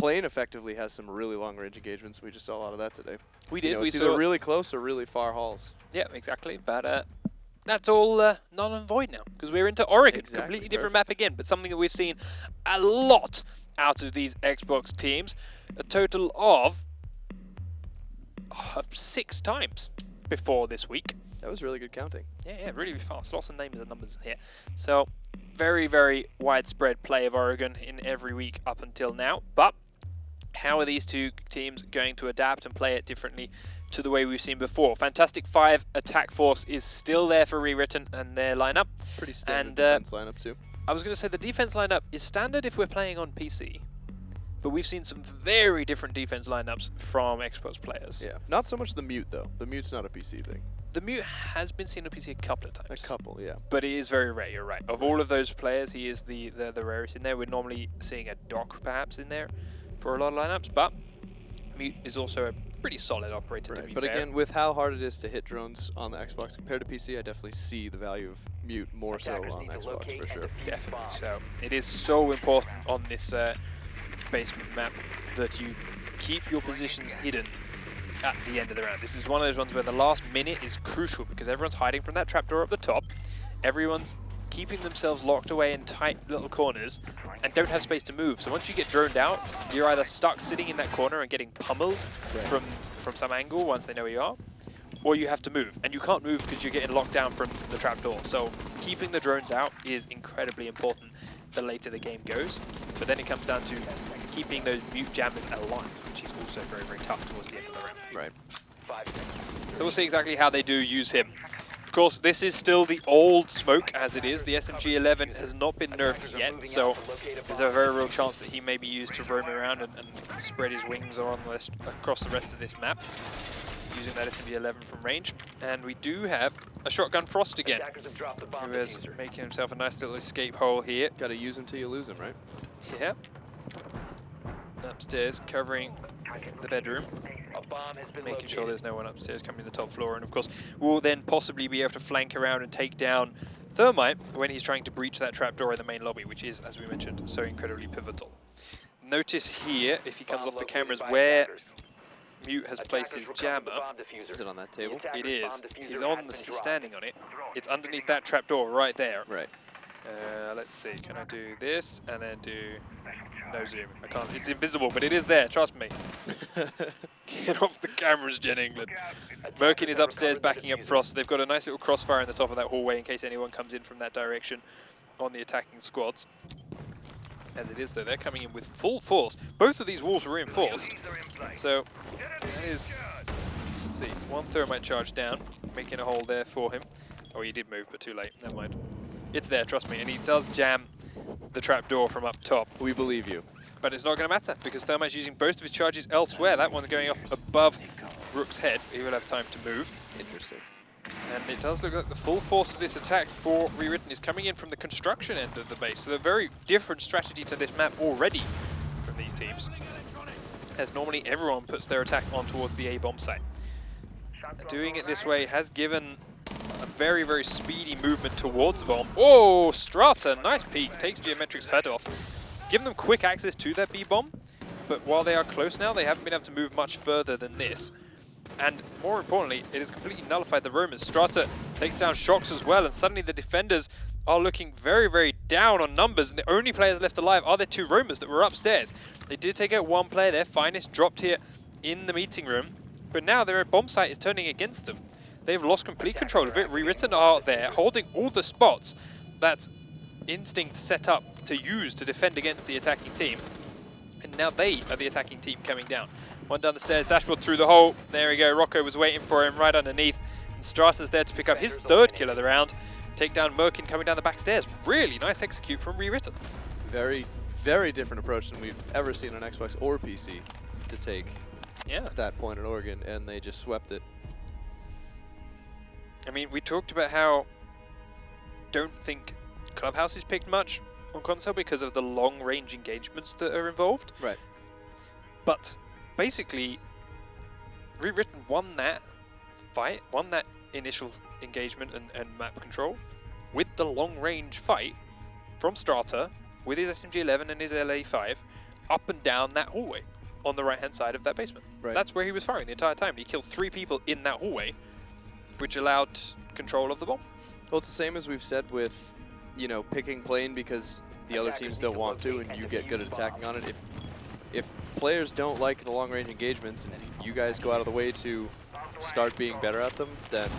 Plane effectively has some really long-range engagements. We just saw a lot of that today. We did. You know, We it's saw either really close or really far hauls. Yeah, exactly. But that's all null and void now, because we're into Oregon. Exactly, Completely different map again, but something that we've seen a lot out of these Xbox teams. A total of 6 times before this week. That was really good counting. Yeah, really fast. Lots of names and numbers here. So, very, very widespread play of Oregon in every week up until now. But how are these two teams going to adapt and play it differently to the way we've seen before? Fantastic 5 attack force is still there for ReWritten and their lineup. Pretty standard defense lineup too. I was going to say the defense lineup is standard if we're playing on PC. But we've seen some very different defense lineups from Xbox players. Yeah, not so much the mute though. The mute's not a PC thing. The mute has been seen on PC a couple of times. A couple, yeah. But it is very rare, you're right. Of all of those players, he is the rarest in there. We're normally seeing a Doc perhaps in there for a lot of lineups, but mute is also a pretty solid operator, to be but fair. again, with how hard it is to hit drones on the Xbox compared to PC, I definitely see the value of mute more so on Xbox for sure. Definitely so. It is so important on this basement map that you keep your positions hidden at the end of the round. This is one of those ones where the last minute is crucial because everyone's hiding from that trapdoor up the top. Everyone's keeping themselves locked away in tight little corners and don't have space to move. So once you get droned out, you're either stuck sitting in that corner and getting pummeled from some angle once they know where you are, or you have to move. And you can't move because you're getting locked down from the trapdoor. So keeping the drones out is incredibly important the later the game goes. But then it comes down to keeping those mute jammers alive, which is also very, very tough towards the end of the round. Right. So we'll see exactly how they do use him. Of course, this is still the old smoke as it is. The SMG-11 has not been nerfed yet, so there's a very real chance that he may be used to roam around and spread his wings across the rest of this map, using that SMG-11 from range. And we do have a Shotgun Frost again, who is making himself a nice little escape hole here. Gotta use him till you lose him, right? Yeah. Upstairs, covering the bedroom, making sure there's no one upstairs coming to the top floor. And of course, we'll then possibly be able to flank around and take down Thermite when he's trying to breach that trapdoor in the main lobby, which is, as we mentioned, so incredibly pivotal. Notice here, if he comes off the cameras, where Mute has placed his jammer. Is it on that table? It is. He's standing on it. It's underneath that trapdoor right there. Right. Let's see. Can I do this and then do no zoom? I can't. It's invisible, but it is there. Trust me. Get off the cameras, Gen England. Merkin is upstairs backing up Frost. They've got a nice little crossfire in the top of that hallway in case anyone comes in from that direction on the attacking squads. As it is, though, they're coming in with full force. Both of these walls were reinforced. So that is, let's see, one Thermite charge down, making a hole there for him. Oh, he did move, but too late. Never mind. It's there, trust me. And he does jam the trapdoor from up top. We believe you. But it's not going to matter because Thermite's using both of his charges elsewhere. That one's going off above Rook's head. He will have time to move. Interesting. And it does look like the full force of this attack for ReWritten is coming in from the construction end of the base. So a very different strategy to this map already from these teams, as normally everyone puts their attack on towards the A-bomb site. And doing it this way has given a very, very speedy movement towards the bomb. Oh, Strata, nice peek, takes Geometric's head off. Giving them quick access to that B-bomb, but while they are close now, they haven't been able to move much further than this. And more importantly, it has completely nullified the Romans. Strata takes down Shocks as well, and suddenly the defenders are looking very, very down on numbers, and the only players left alive are their two Romans that were upstairs. They did take out one player, their finest, dropped here in the meeting room, but now their bomb site is turning against them. They've lost complete control of it. ReWritten are there, holding all the spots that Instinct set up to use to defend against the attacking team. And now they are the attacking team coming down. One down the stairs, dashboard through the hole. There we go, Rocco was waiting for him right underneath. And Strata's there to pick up his third kill of the round. Take down Merkin coming down the back stairs. Really nice execute from ReWritten. Very, very different approach than we've ever seen on Xbox or PC to take that point at Oregon, and they just swept it. I mean, we talked about how don't think Clubhouse is picked much on console because of the long-range engagements that are involved. Right. But basically, ReWritten won that fight, won that initial engagement and map control with the long-range fight from Strata with his SMG-11 and his LA-5 up and down that hallway on the right-hand side of that basement. Right. That's where he was firing the entire time. He killed 3 people in that hallway, which allowed control of the bomb. Well, it's the same as we've said with, you know, picking plane because the other teams don't want to and you get good at attacking on it. If players don't like the long-range engagements and you guys go out of the way to start being better at them, then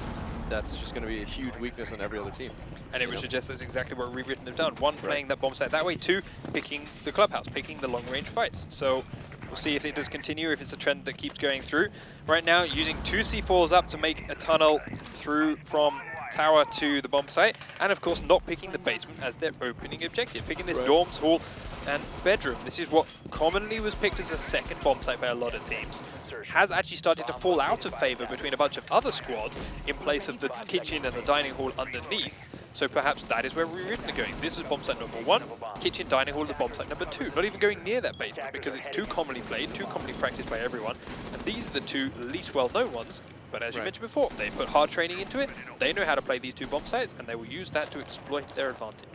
that's just going to be a huge weakness on every other team. And it would suggest that's exactly what ReWritten have done. 1, playing that bomb site that way. 2, picking the clubhouse, picking the long-range fights. So we'll see if it does continue, if it's a trend that keeps going through. Right now, using 2 C4s up to make a tunnel through from tower to the bomb site, and of course not picking the basement as their opening objective, picking this dorms, hall, and bedroom. This is what commonly was picked as a second bomb site by a lot of teams. Has actually started to fall out of favor between a bunch of other squads in place of the kitchen and the dining hall underneath. So perhaps that is where ReWritten are going. This is bomb site number 1, kitchen, dining hall, the bomb site number 2. Not even going near that basement because it's too commonly played, too commonly practiced by everyone. And these are the 2 least well-known ones. But as you mentioned before, they put hard training into it. They know how to play these 2 bomb sites, and they will use that to exploit their advantage.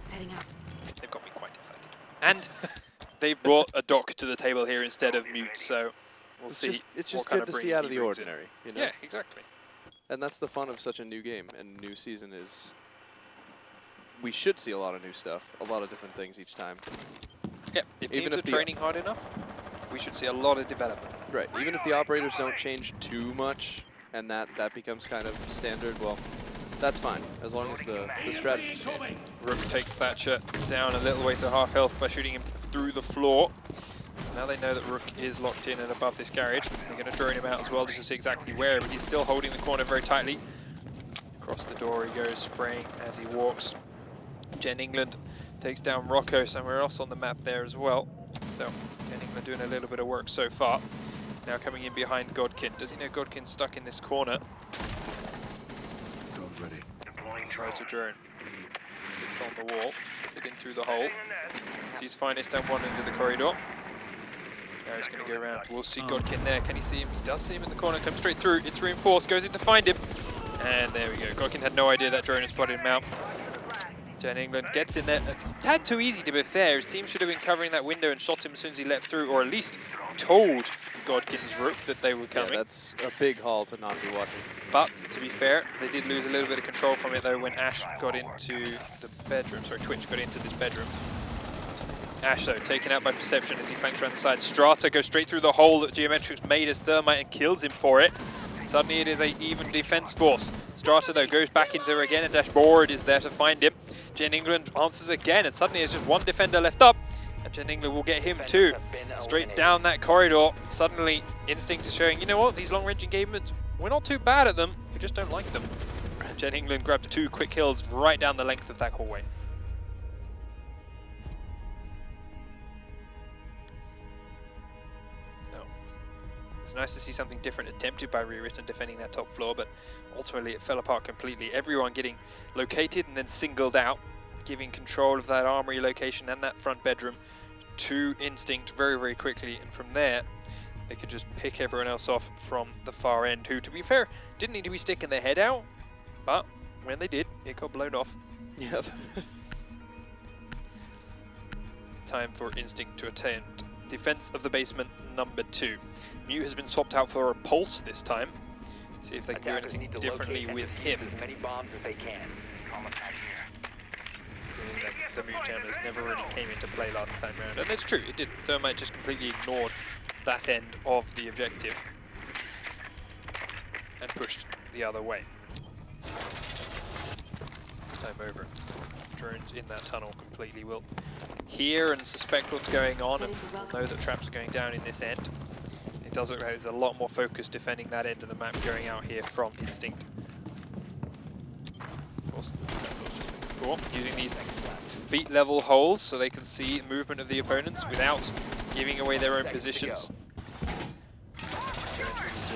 Setting up. They've got me quite excited. And they've brought a dock to the table here instead of mute, so we'll see. It's just good to see out of the ordinary, you know? Yeah, exactly. And that's the fun of such a new game and new season is we should see a lot of new stuff, a lot of different things each time. Yeah, if teams are training hard enough, we should see a lot of development. Right, even if the operators don't change too much and that becomes kind of standard, well, that's fine, as long as the strategy changes. Rook takes Thatcher down a little way to half health by shooting him through the floor. Now they know that Rook is locked in and above this garage. They're going to drone him out as well just to see exactly where, but he's still holding the corner very tightly. Across the door he goes, spraying as he walks. Gen England takes down Rocco somewhere else on the map there as well. So Gen England doing a little bit of work so far. Now coming in behind Godkin. Does he know Godkin's stuck in this corner? Drone's ready. Tries to drone. Sits on the wall, gets it in through the hole. Sees Finest down one end of the corridor. Now he's going to go around. We'll see Godkin there. Can he see him? He does see him in the corner. Comes straight through. It's reinforced. Goes in to find him. And there we go. Godkin had no idea that drone had spotted him out. Gen England gets in there. A tad too easy, to be fair. His team should have been covering that window and shot him as soon as he leapt through, or at least told Godkin's Rook that they were coming. Yeah, that's a big haul to not be watching. But, to be fair, they did lose a little bit of control from it, though, when Ash got into the bedroom. Sorry, Twitch got into this bedroom. Ash, though, taken out by Perception as he flanks around the side. Strata goes straight through the hole that Geometrix made as Thermite and kills him for it. Suddenly it is an even defense force. Strata, though, goes back into her again, and Dashboard is there to find him. Gen England answers again, and suddenly there's just one defender left up. And Gen England will get him too. Straight down that corridor. Suddenly, Instinct is showing, you know what, these long-range engagements, we're not too bad at them, we just don't like them. Gen England grabs 2 quick kills right down the length of that hallway. So, it's nice to see something different attempted by ReWritten defending that top floor, but ultimately it fell apart completely. Everyone getting located and then singled out, giving control of that armory location and that front bedroom to Instinct very, very quickly, and from there they could just pick everyone else off from the far end, who, to be fair, didn't need to be sticking their head out, but when they did, it got blown off. Yep. Time for Instinct to attempt defense of the basement number 2. Mute has been swapped out for a Pulse this time. See if they can do anything differently with him. As many bombs as they can. The Mute jammers never really came into play last time around, and it's true, it did. Thermite just completely ignored that end of the objective and pushed the other way. Time over. Drones in that tunnel completely will hear and suspect what's going on and know that traps are going down in this end. It does look like there's a lot more focus defending that end of the map going out here from Instinct. Of course, using these feet level holes so they can see the movement of the opponents without giving away their own positions. Do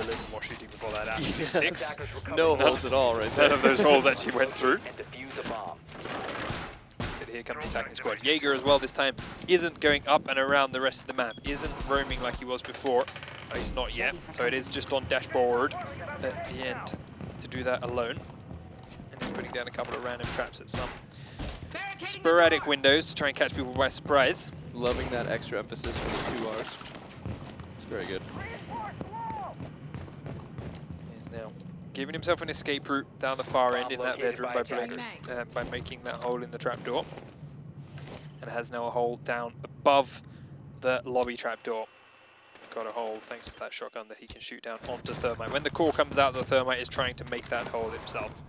a little more shooting before that actually sticks. No holes at all right there. None of those holes actually went through. But here comes the attacking squad. Jaeger as well this time isn't going up and around the rest of the map, isn't roaming like he was before. At least not yet. So it is just on Dashboard at the end to do that alone. And he's putting down a couple of random traps at some sporadic windows to try and catch people by surprise. Loving that extra emphasis for the 2 Rs. It's very good. He's now giving himself an escape route down the far end in that bedroom by making that hole in the trapdoor. And has now a hole down above the lobby trapdoor. Got a hole thanks to that shotgun that he can shoot down onto Thermite. When the core comes out, the Thermite is trying to make that hole himself.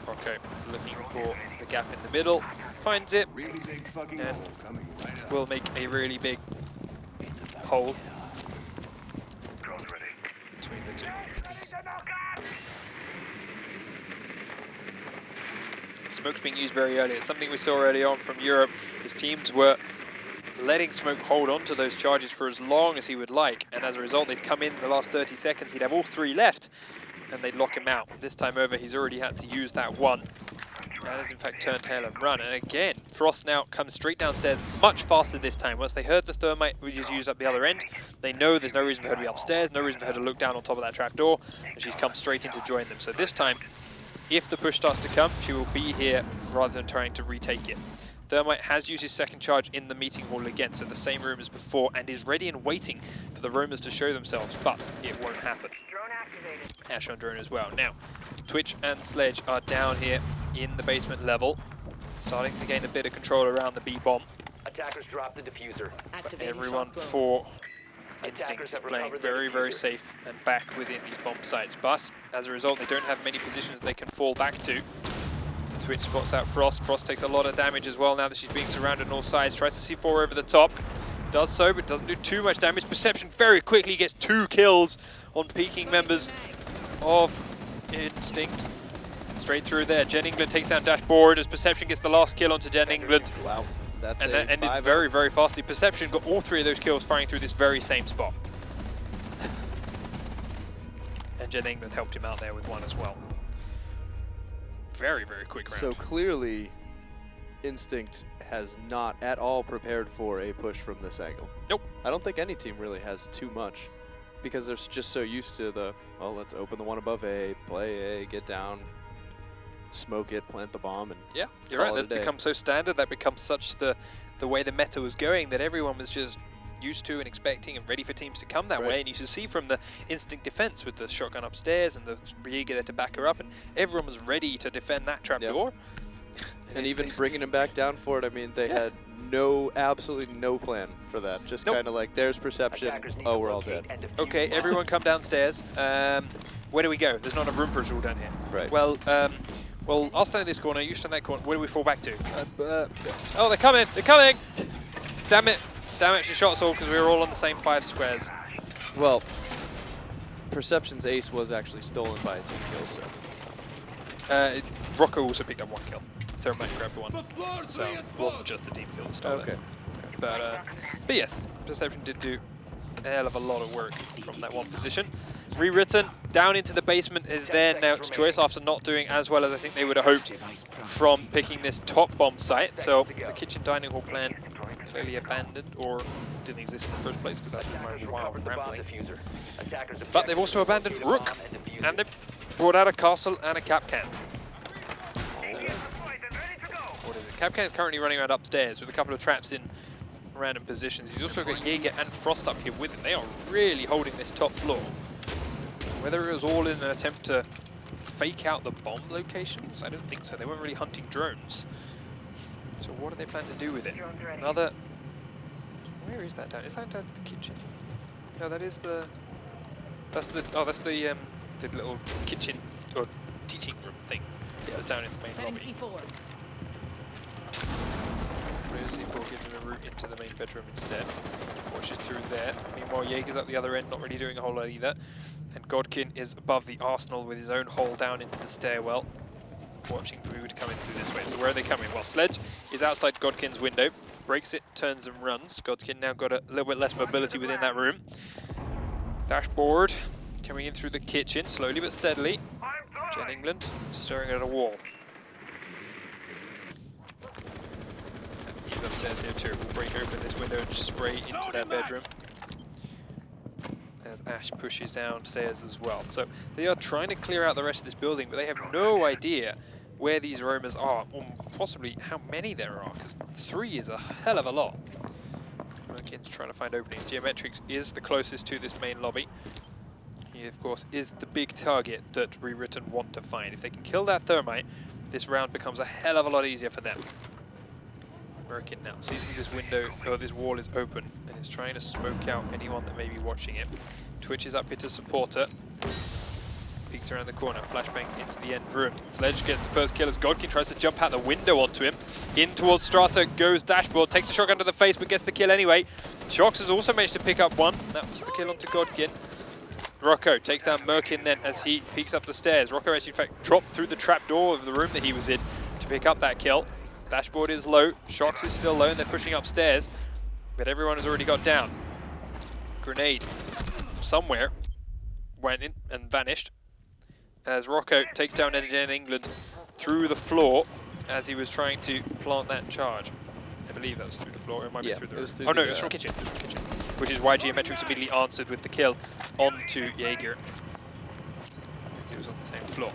Okay, looking for the gap in the middle, finds it, and will make a really big hole between the two. Smoke's being used very early. It's something we saw early on from Europe. His teams were letting Smoke hold on to those charges for as long as he would like, and as a result they'd come in the last 30 seconds, he'd have all 3 left, and they'd lock him out. This time over, he's already had to use that one. And has in fact turned tail and run. And again, Frost now comes straight downstairs much faster this time. Once they heard the Thermite, we just used up the other end. They know there's no reason for her to be upstairs, no reason for her to look down on top of that trapdoor, and she's come straight in to join them. So this time, if the push starts to come, she will be here rather than trying to retake it. Thermite has used his second charge in the meeting hall again, so the same room as before, and is ready and waiting for the roamers to show themselves, but it won't happen. Drone activated. Ash on drone as well. Now, Twitch and Sledge are down here in the basement level, starting to gain a bit of control around the B-bomb. Attackers dropped the diffuser. Everyone for Instinct is playing very, very safe and back within these bomb sites, but as a result, they don't have many positions they can fall back to. Twitch spots out Frost. Frost takes a lot of damage as well now that she's being surrounded on all sides. Tries to C4 over the top. Does so, but doesn't do too much damage. Perception very quickly gets 2 kills on peeking members of Instinct. Straight through there. Jen England takes down Dashboard as Perception gets the last kill onto Jen England. Wow. That's and that ended very, very fastly. Perception got all 3 of those kills firing through this very same spot. And Jen England helped him out there with 1 as well. Very, very quick round. So clearly, Instinct has not at all prepared for a push from this angle. Nope. I don't think any team really has too much, because they're just so used to the, well, let's open the one above A, play A, get down, smoke it, plant the bomb, and yeah, you're right. That's become so standard. That becomes such the way the meta was going that everyone was just used to and expecting and ready for teams to come that way. And you should see from the Instinct defense with the shotgun upstairs and the Jaeger there to back her up, and everyone was ready to defend that trapdoor. And even bringing him back down for it, I mean, they had absolutely no plan for that. Just kind of like, there's Perception, oh, we're all dead. Okay, everyone come downstairs. Where do we go? There's not enough room for us all down here. Right. Well, I'll stand in this corner, you stand in that corner. Where do we fall back to? Oh, they're coming! They're coming! Damn it! Damn it, she shot us all because we were all on the same 5 squares. Well, Perception's ace was actually stolen by a team kill, so. Rocco also picked up 1 kill. Thermite grabbed 1. So it wasn't just the team kill that stole it. But yes, Perception did do a hell of a lot of work from that 1 position. ReWritten down into the basement is their next choice after not doing as well as I think they would have hoped from picking this top bomb site. So the kitchen dining hall plan clearly abandoned or didn't exist in the first place because that's my wild rambling. But they've also abandoned Rook and they've brought out a castle and a Capcan. What is it? Capcan's currently running around upstairs with a couple of traps in random positions. He's also got Jaeger and Frost up here with him. They are really holding this top floor. Whether it was all in an attempt to fake out the bomb locations, I don't think so. They weren't really hunting drones. So what do they plan to do with it? Another... Where is that down? Is that down to the kitchen? No, that is the... That's the... Oh, that's the little kitchen or teaching room thing. Yeah, it's down in the main lobby. C4 gives him a route into the main bedroom instead. Watches through there. Meanwhile, Jaeger's up the other end, not really doing a whole lot either. And Godkin is above the arsenal with his own hole down into the stairwell, watching who would come in through this way. So where are they coming? Well, Sledge is outside Godkin's window, breaks it, turns and runs. Godkin now got a little bit less mobility within that room. Dashboard coming in through the kitchen, slowly but steadily. Jen England staring at a wall. He's upstairs here too. We'll break open this window and spray into their bedroom. As Ash pushes downstairs as well. So they are trying to clear out the rest of this building, but they have no idea where these roamers are, or possibly how many there are, because 3 is a hell of a lot. Merkin's trying to find openings. Geometrics is the closest to this main lobby. He, of course, is the big target that ReWritten want to find. If they can kill that thermite, this round becomes a hell of a lot easier for them. Merkin now sees that this window, or this wall is open, and is trying to smoke out anyone that may be watching it. Twitch is up here to support her. Peeks around the corner, flashbangs into the end room. Sledge gets the first kill as Godkin tries to jump out the window onto him. In towards Strata goes Dashboard, takes a shotgun to the face but gets the kill anyway. Shox has also managed to pick up one. That was the kill onto Godkin. Rocco takes down Merkin then as he peeks up the stairs. Rocco actually in fact dropped through the trap door of the room that he was in to pick up that kill. Dashboard is low, Shox is still low and they're pushing upstairs, but everyone has already got down. Grenade somewhere went in and vanished as Rocco takes down NGN England through the floor as he was trying to plant that charge. I believe that was through the floor, it might be through the roof. Oh no, it was from kitchen. Which is why Geometrics immediately answered with the kill onto Jaeger. He was on the same floor.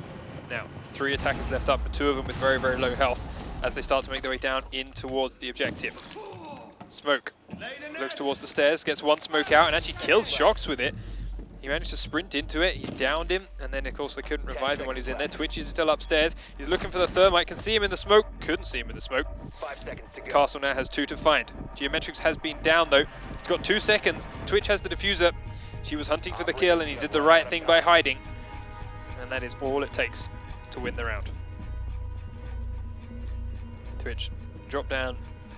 Now, 3 attackers left up, but 2 of them with very, very low health as they start to make their way down in towards the objective. Smoke. Looks towards the stairs, gets 1 smoke out, and actually kills Shox with it. He managed to sprint into it, he downed him, and then of course they couldn't revive him when he's in there. Twitch is still upstairs, he's looking for the thermite, can see him in the smoke, couldn't see him in the smoke. 5 seconds to go. Castle now has 2 to find. Geometrics has been down though, he's got 2 seconds. Twitch has the diffuser, she was hunting for the kill and he did the right thing by hiding. And that is all it takes to win the round. Twitch dropped down,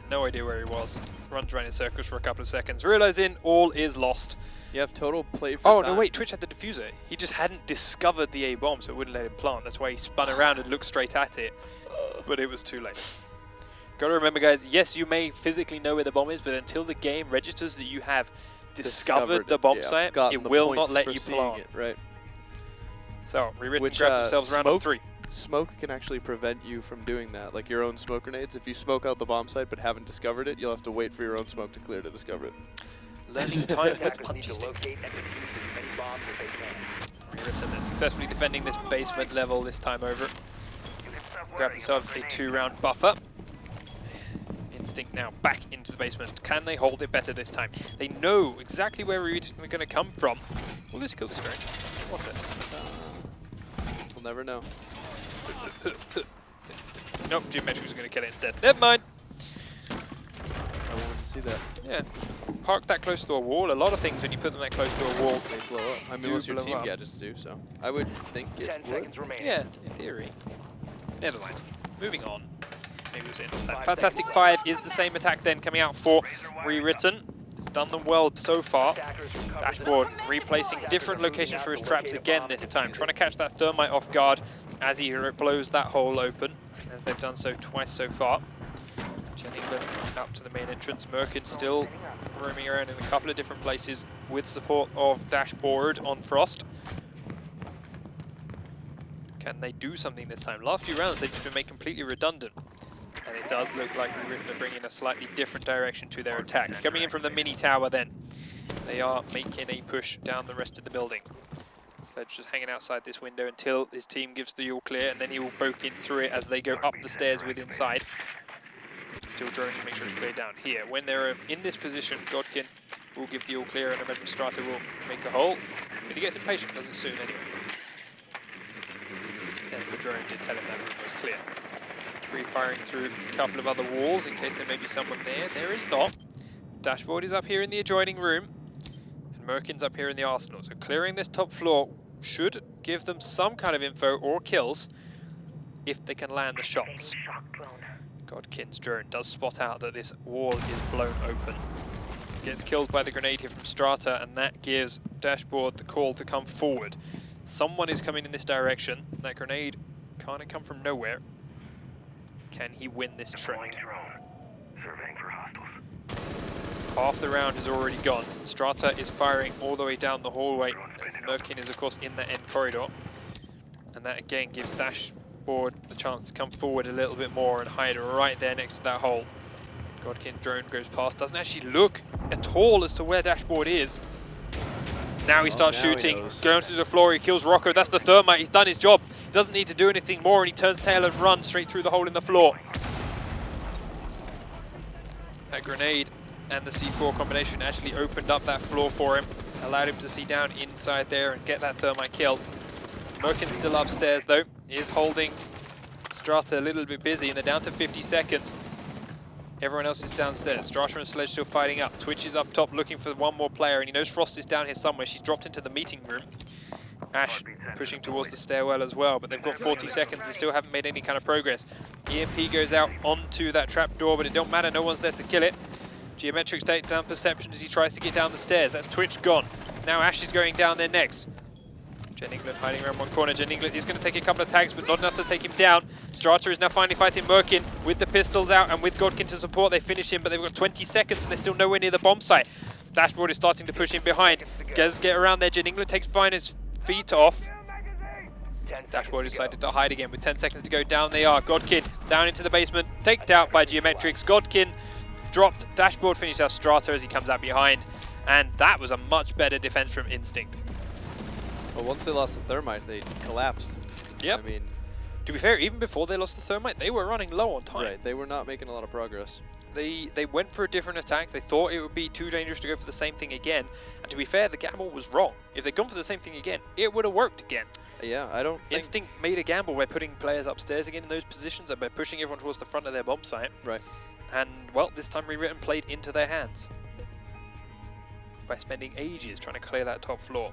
no idea where he was, runs around in circles for a couple of seconds, realizing all is lost. Yep, total play for time. No wait, Twitch had the diffuser. He just hadn't discovered the A bomb, so it wouldn't let him plant. That's why he spun around and looked straight at it, but it was too late. Gotta remember guys, yes you may physically know where the bomb is, but until the game registers that you have discovered the bomb site, it will not let you plant. It, right. So, ReWritten grabbed themselves round of 3. Smoke can actually prevent you from doing that, like your own smoke grenades. If you smoke out the bomb site but haven't discovered it, you'll have to wait for your own smoke to clear to discover it. Learning time with Attackers need punchy to stick. locate and defuse as many bombs as they can. ReWritten then successfully defending this basement level this time over. Grab themselves a 2-round buffer. Instinct now back into the basement. Can they hold it better this time? They know exactly where ReWritten are going to come from. Will this kill the strange? What the? We'll never know. Nope, Geometrics is going to kill it instead. Never mind. I wanted to see that. Yeah, park that close to a wall. A lot of things when you put them that close to a wall, They blow up. I mean, do most your blow team up. gadgets do, so I would think it 10 would. seconds remaining. Yeah, in theory. Never mind. Moving on. Maybe it was in. That 5 Fantastic seconds. 5 is the same attack then coming out for ReWritten. It's done them well so far. Attackers recovered Dashboard the- replacing Attackers different are moving locations out for his to traps locate a again bomb this and time. defuse Trying to it. catch that thermite off guard as he blows that hole open, as they've done so twice so far. England out to the main entrance. Merkin still roaming around in a couple of different places with support of Dashboard on Frost. Can they do something this time? Last few rounds they've just been made completely redundant. And it does look like they're bringing a slightly different direction to their attack. Coming in from the mini tower then. They are making a push down the rest of the building. Sledge just hanging outside this window until his team gives the all clear, and then he will poke in through it as they go up the stairs with inside. Still droning to make sure it's cleared down here. When they're in this position, Godkin will give the all clear and Administrator will make a hole. But he gets impatient, does it soon anyway. As the drone did tell him that room was clear. Free firing through a couple of other walls in case there may be someone there. There is not. Dashboard is up here in the adjoining room. And Merkin's up here in the arsenal. So clearing this top floor should give them some kind of info or kills if they can land the shots. Godkin's drone does spot out that this wall is blown open. Gets killed by the grenade here from Strata, and that gives Dashboard the call to come forward. Someone is coming in this direction. That grenade can't come from nowhere. Can he win this trade? Half the round is already gone. Strata is firing all the way down the hallway. Merkin is of course in the end corridor. And that again gives Dashboard the chance to come forward a little bit more and hide right there next to that hole. Godkin drone goes past, doesn't actually look at all as to where Dashboard is. Now he starts shooting, going to the floor, he kills Rocco, that's the thermite, he's done his job. doesn't need to do anything more, and he turns tail and runs straight through the hole in the floor. That grenade and the C4 combination actually opened up that floor for him, allowed him to see down inside there and get that thermite kill. Merkin's still upstairs though. He is holding Strata a little bit busy, and they're down to 50 seconds. Everyone else is downstairs. Strata and Sledge still fighting up. Twitch is up top looking for one more player, and he knows Frost is down here somewhere. She's dropped into the meeting room. Ash pushing towards the stairwell as well, but they've got 40 seconds and still haven't made any kind of progress. EMP goes out onto that trap door, but it don't matter, no one's there to kill it. Geometrics take down Perception as he tries to get down the stairs. That's Twitch gone. Now Ash is going down there next. Jen England hiding around one corner. Jen England is going to take a couple of tags, but not enough to take him down. Strata is now finally fighting Merkin with the pistols out and with Godkin to support. They finish him, but they've got 20 seconds and they're still nowhere near the bomb site. Dashboard is starting to push him behind. Does get around there. Jen England takes Finance feet off. Dashboard decided to hide again with 10 seconds to go. Down they are. Godkin down into the basement. Taken out by Geometrics. Godkin dropped. Dashboard finished out Strata as he comes out behind. And that was a much better defense from Instinct. Well, once they lost the thermite, they collapsed. Yep. I mean, to be fair, even before they lost the thermite, they were running low on time. right, they were not making a lot of progress. They went for a different attack. They thought it would be too dangerous to go for the same thing again. And to be fair, the gamble was wrong. If they'd gone for the same thing again, it would have worked again. Yeah, I don't think... Instinct made a gamble by putting players upstairs again in those positions and by pushing everyone towards the front of their bomb site. Right. And, well, this time ReWritten played into their hands by spending ages trying to clear that top floor.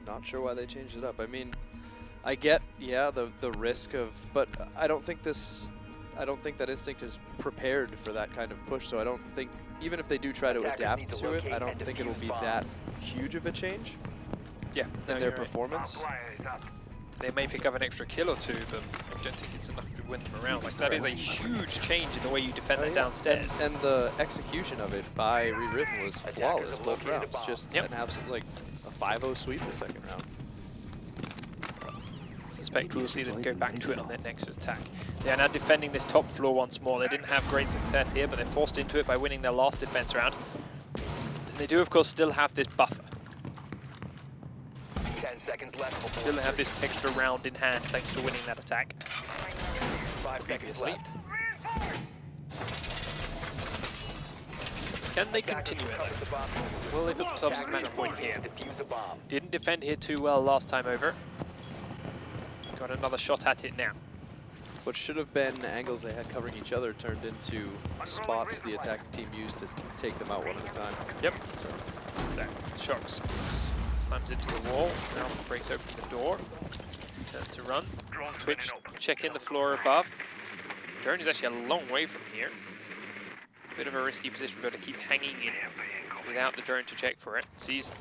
Not sure why they changed it up. I mean, I get, yeah, the risk of... But I don't think that Instinct is prepared for that kind of push, so I don't think... Even if they do try to adapt to it, I don't think it'll be that huge of a change. Yeah, in their performance. They may pick up an extra kill or two, but I don't think it's enough to win them around. Like, that is a huge change in the way you defend it downstairs. And the execution of it by ReWritten was flawless both rounds. Just an absolute, like, a 5-0 sweep the second round. I suspect we'll see them go back to it on their next attack. They are now defending this top floor once more. They didn't have great success here, but they're forced into it by winning their last defense round. And they do, of course, still have this buffer. 10 seconds left. Still have this extra round in hand thanks to winning that attack. 5 seconds left. Can they continue it though? Will they put themselves in match point here? Didn't defend here too well last time over. Got another shot at it now. What should have been angles they had covering each other turned into spots the attacking team used to take them out one at a time. Yep. So, Shocks slams into the wall, now breaks open the door, turns to run. Twitch, check in the floor above. Drone is actually a long way from here. Bit of a risky position, but to keep hanging in without the drone to check for it. Sees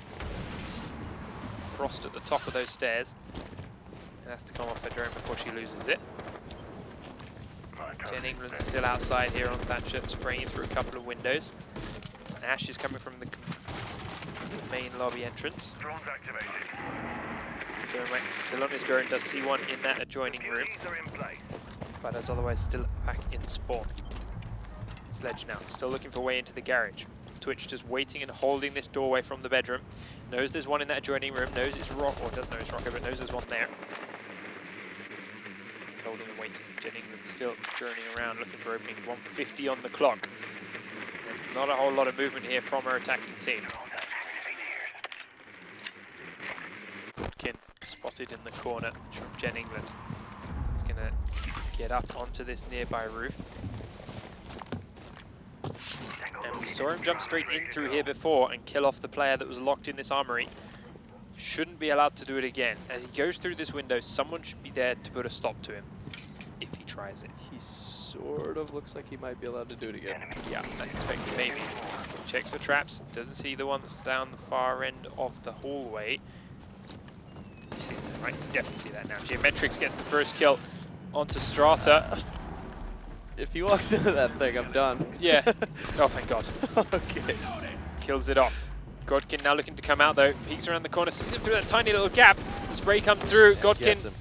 Frost at the top of those stairs. Has to come off the drone before she loses it. Jen England's still outside here on Thatcher, spraying through a couple of windows. Ash is coming from the main lobby entrance. Drone still on his drone, does see one in that adjoining room, but is otherwise still back in spawn. Sledge now, still looking for a way into the garage. Twitch just waiting and holding this doorway from the bedroom. Knows there's one in that adjoining room, knows it's Rock, or doesn't know it's Rocker, but knows there's one there. Holding and waiting. Jen England still journeying around looking for opening. 150 on the clock. And not a whole lot of movement here from her attacking team. Kin spotted in the corner from Jen England. He's going to get up onto this nearby roof. And we saw him jump straight in through here before and kill off the player that was locked in this armory. Shouldn't be allowed to do it again. As he goes through this window, someone should be there to put a stop to him if he tries it. He sort of looks like he might be allowed to do it again. Yeah, I expect he maybe. Checks for traps, doesn't see the one that's down the far end of the hallway. You see that, right? Definitely see that now. Geometrics gets the first kill onto Strata. If he walks into that thing, I'm done. Yeah. Oh, thank God. Okay. Kills it off. Godkin now looking to come out though. Peeks around the corner, sees him through that tiny little gap. The spray comes through. Godkin,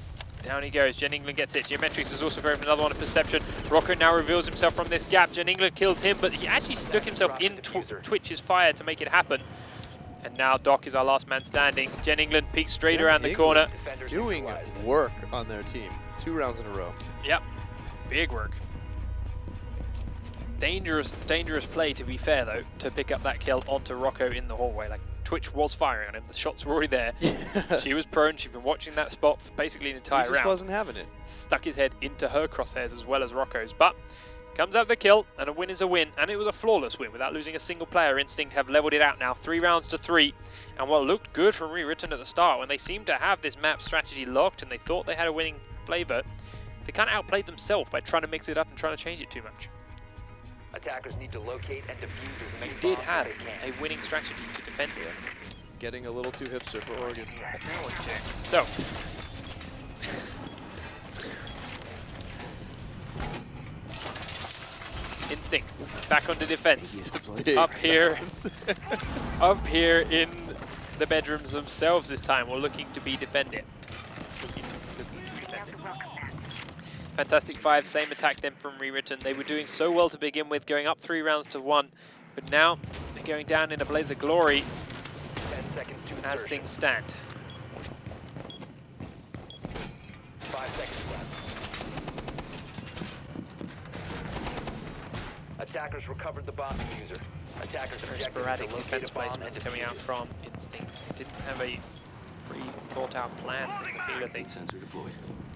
down he goes. Jen England gets it. Geometrics is also very another one of Perception. Rocco now reveals himself from this gap. Jen England kills him, but he actually stuck himself in Twitch's fire to make it happen. And now Doc is our last man standing. Gen England peeks straight around the England corner. Defenders Doing neutralized. work on their team. 2 rounds in a row. Yep, big work. Dangerous play, to be fair though, to pick up that kill onto Rocco in the hallway. Like, Twitch was firing on him, the shots were already there. She was prone, she'd been watching that spot for basically an entire He just round. wasn't having it. Stuck his head into her crosshairs as well as Rocco's, but comes out the kill, and a win is a win, and it was a flawless win without losing a single player. Instinct have leveled it out now, 3 rounds to 3, and what looked good from ReWritten at the start, when they seemed to have this map strategy locked and they thought they had a winning flavor, they kind of outplayed themselves by trying to mix it up and trying to change it too much. Attackers need to locate and defuse as many They did bombs have as they can. a winning strategy to defend it. Getting a little too hipster for Oregon. So, Instinct back onto defense. Big Up here, up here in the bedrooms themselves this time. We're looking to be defended. Looking to be defended. Fantastic 5, same attack then from ReWritten. They were doing so well to begin with, going up 3 rounds to 1, but now they're going down in a blaze of glory 10 seconds to as insertion. things stand. 5 seconds left. Attackers recovered the bomb diffuser. Attackers Very objective is to sporadic locate defense a bomb placements and coming defuse out it. from Instinct. Didn't have a pre-thought-out plan for the feel of things.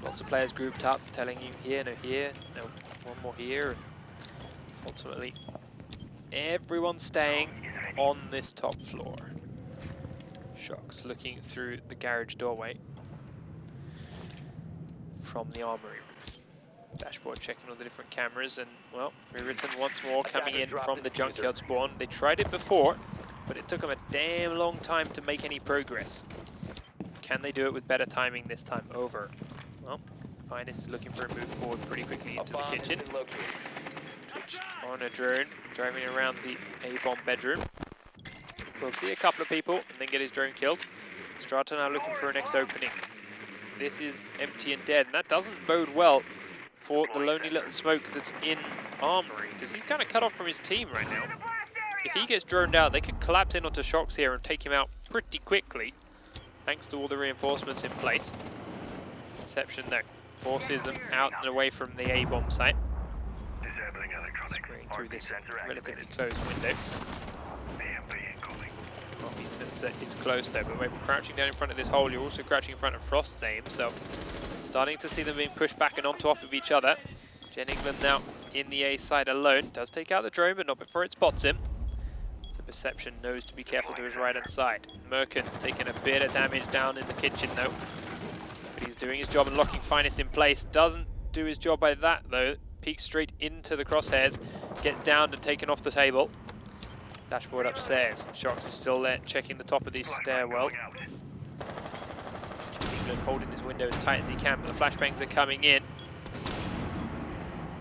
Lots of players grouped up, telling you here, no, one more here. And ultimately, everyone's staying on this top floor. Shocks looking through the garage doorway from the armory roof. Dashboard checking all the different cameras, and well, ReWritten once more coming in from the junkyard spawn. They tried it before, but it took them a damn long time to make any progress. Can they do it with better timing this time? Over. Well, Finest is looking for a move forward pretty quickly A into the bomb has kitchen. been located. Twitch on a drone, driving around the A-bomb bedroom. We'll see a couple of people and then get his drone killed. Strata now looking for a next opening. This is empty and dead, and that doesn't bode well for the lonely little smoke that's in Armory, because he's kind of cut off from his team right now. If he gets droned out, they could collapse in onto Shocks here and take him out pretty quickly, thanks to all the reinforcements in place. Perception, though, forces them out and away from the A-bomb site. Spraying through this relatively closed window. Heartbeat sensor is close though, but when we're crouching down in front of this hole, you're also crouching in front of Frost's aim, so starting to see them being pushed back and on top of each other. Gen England now in the A side alone, does take out the drone, but not before it spots him. So Perception knows to be careful to his right hand side. Merkin taking a bit of damage down in the kitchen though, but he's doing his job and locking Finest in place. Doesn't do his job by that though, peeks straight into the crosshairs, gets downed and taken off the table. Dashboard upstairs. Shocks is still there, checking the top of the stairwell. England holding his window as tight as he can, but the flashbangs are coming in.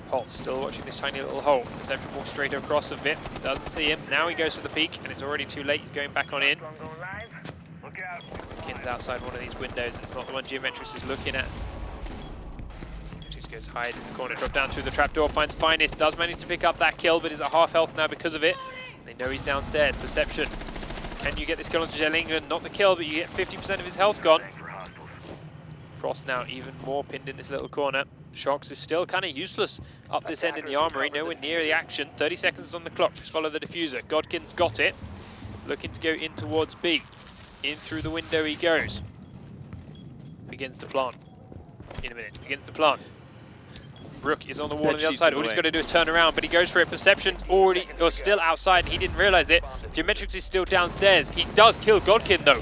Pulse still watching this tiny little hole. Perception walks straight across a bit, doesn't see him. Now he goes for the peek, and it's already too late. He's going back on in. Kin's outside one of these windows. It's not the one Geometrix is looking at. Just goes hide in the corner, drop down through the trapdoor, finds Finest, does manage to pick up that kill, but is at half health now because of it. They know he's downstairs. Perception. Can you get this kill onto Gen England? Not the kill, but you get 50% of his health gone. Frost now even more pinned in this little corner. Shocks is still kind of useless up this end in the armory, nowhere near the action. 30 seconds on the clock, just follow the diffuser. Godkin's got it. Looking to go in towards B. In through the window he goes. Begins to plant. In a minute, begins to plant. Rook is on the wall on the other side. All he's got to do is turn around, but he goes for it. Perception's already, or still outside. He didn't realize it. Geometrix is still downstairs. He does kill Godkin though.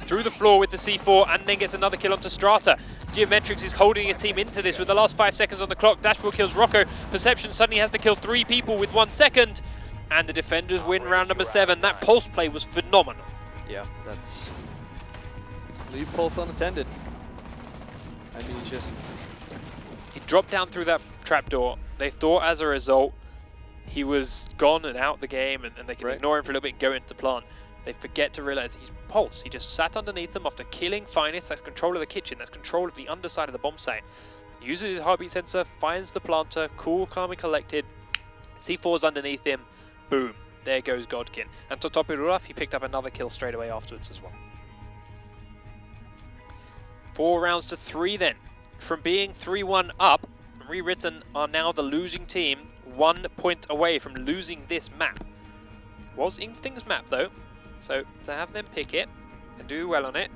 Through the floor with the C4 and then gets another kill onto Strata. Geometrix is holding his team into this with the last 5 seconds on the clock. Dashboard kills Rocco. Perception suddenly has to kill 3 people with 1 second. And the defenders win round number 7. That pulse play was phenomenal. Yeah, that's... Leave Pulse unattended. I mean, just... He dropped down through that trapdoor. They thought as a result he was gone and out the game and they can ignore him for a little bit and go into the plant. They forget to realize he's Pulse. He just sat underneath them after killing Finest. That's control of the kitchen. That's control of the underside of the bomb site. Uses his heartbeat sensor, finds the planter, cool, calm and collected. C4's underneath him. Boom. there goes Godkin. And to top it all off, he picked up another kill straight away afterwards as well. 4 rounds to 3 then. From being 3-1 up, ReWritten are now the losing team, 1 point away from losing this map. Was Instinct's map though, so to have them pick it and do well on it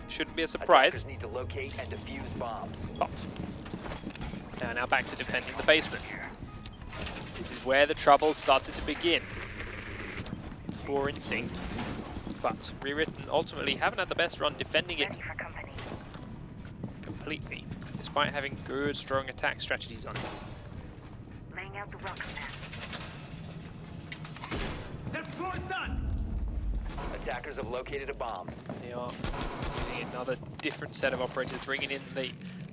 shouldn't be a surprise. Attackers need to locate and defuse bombs. But they are now back to defending the basement. This is where the trouble started to begin for Instinct. But ReWritten ultimately haven't had the best run defending it completely, despite having good, strong attack strategies on it. Laying out the rock map. That floor is done! Attackers have located a bomb. They are using another different set of operators, bringing in the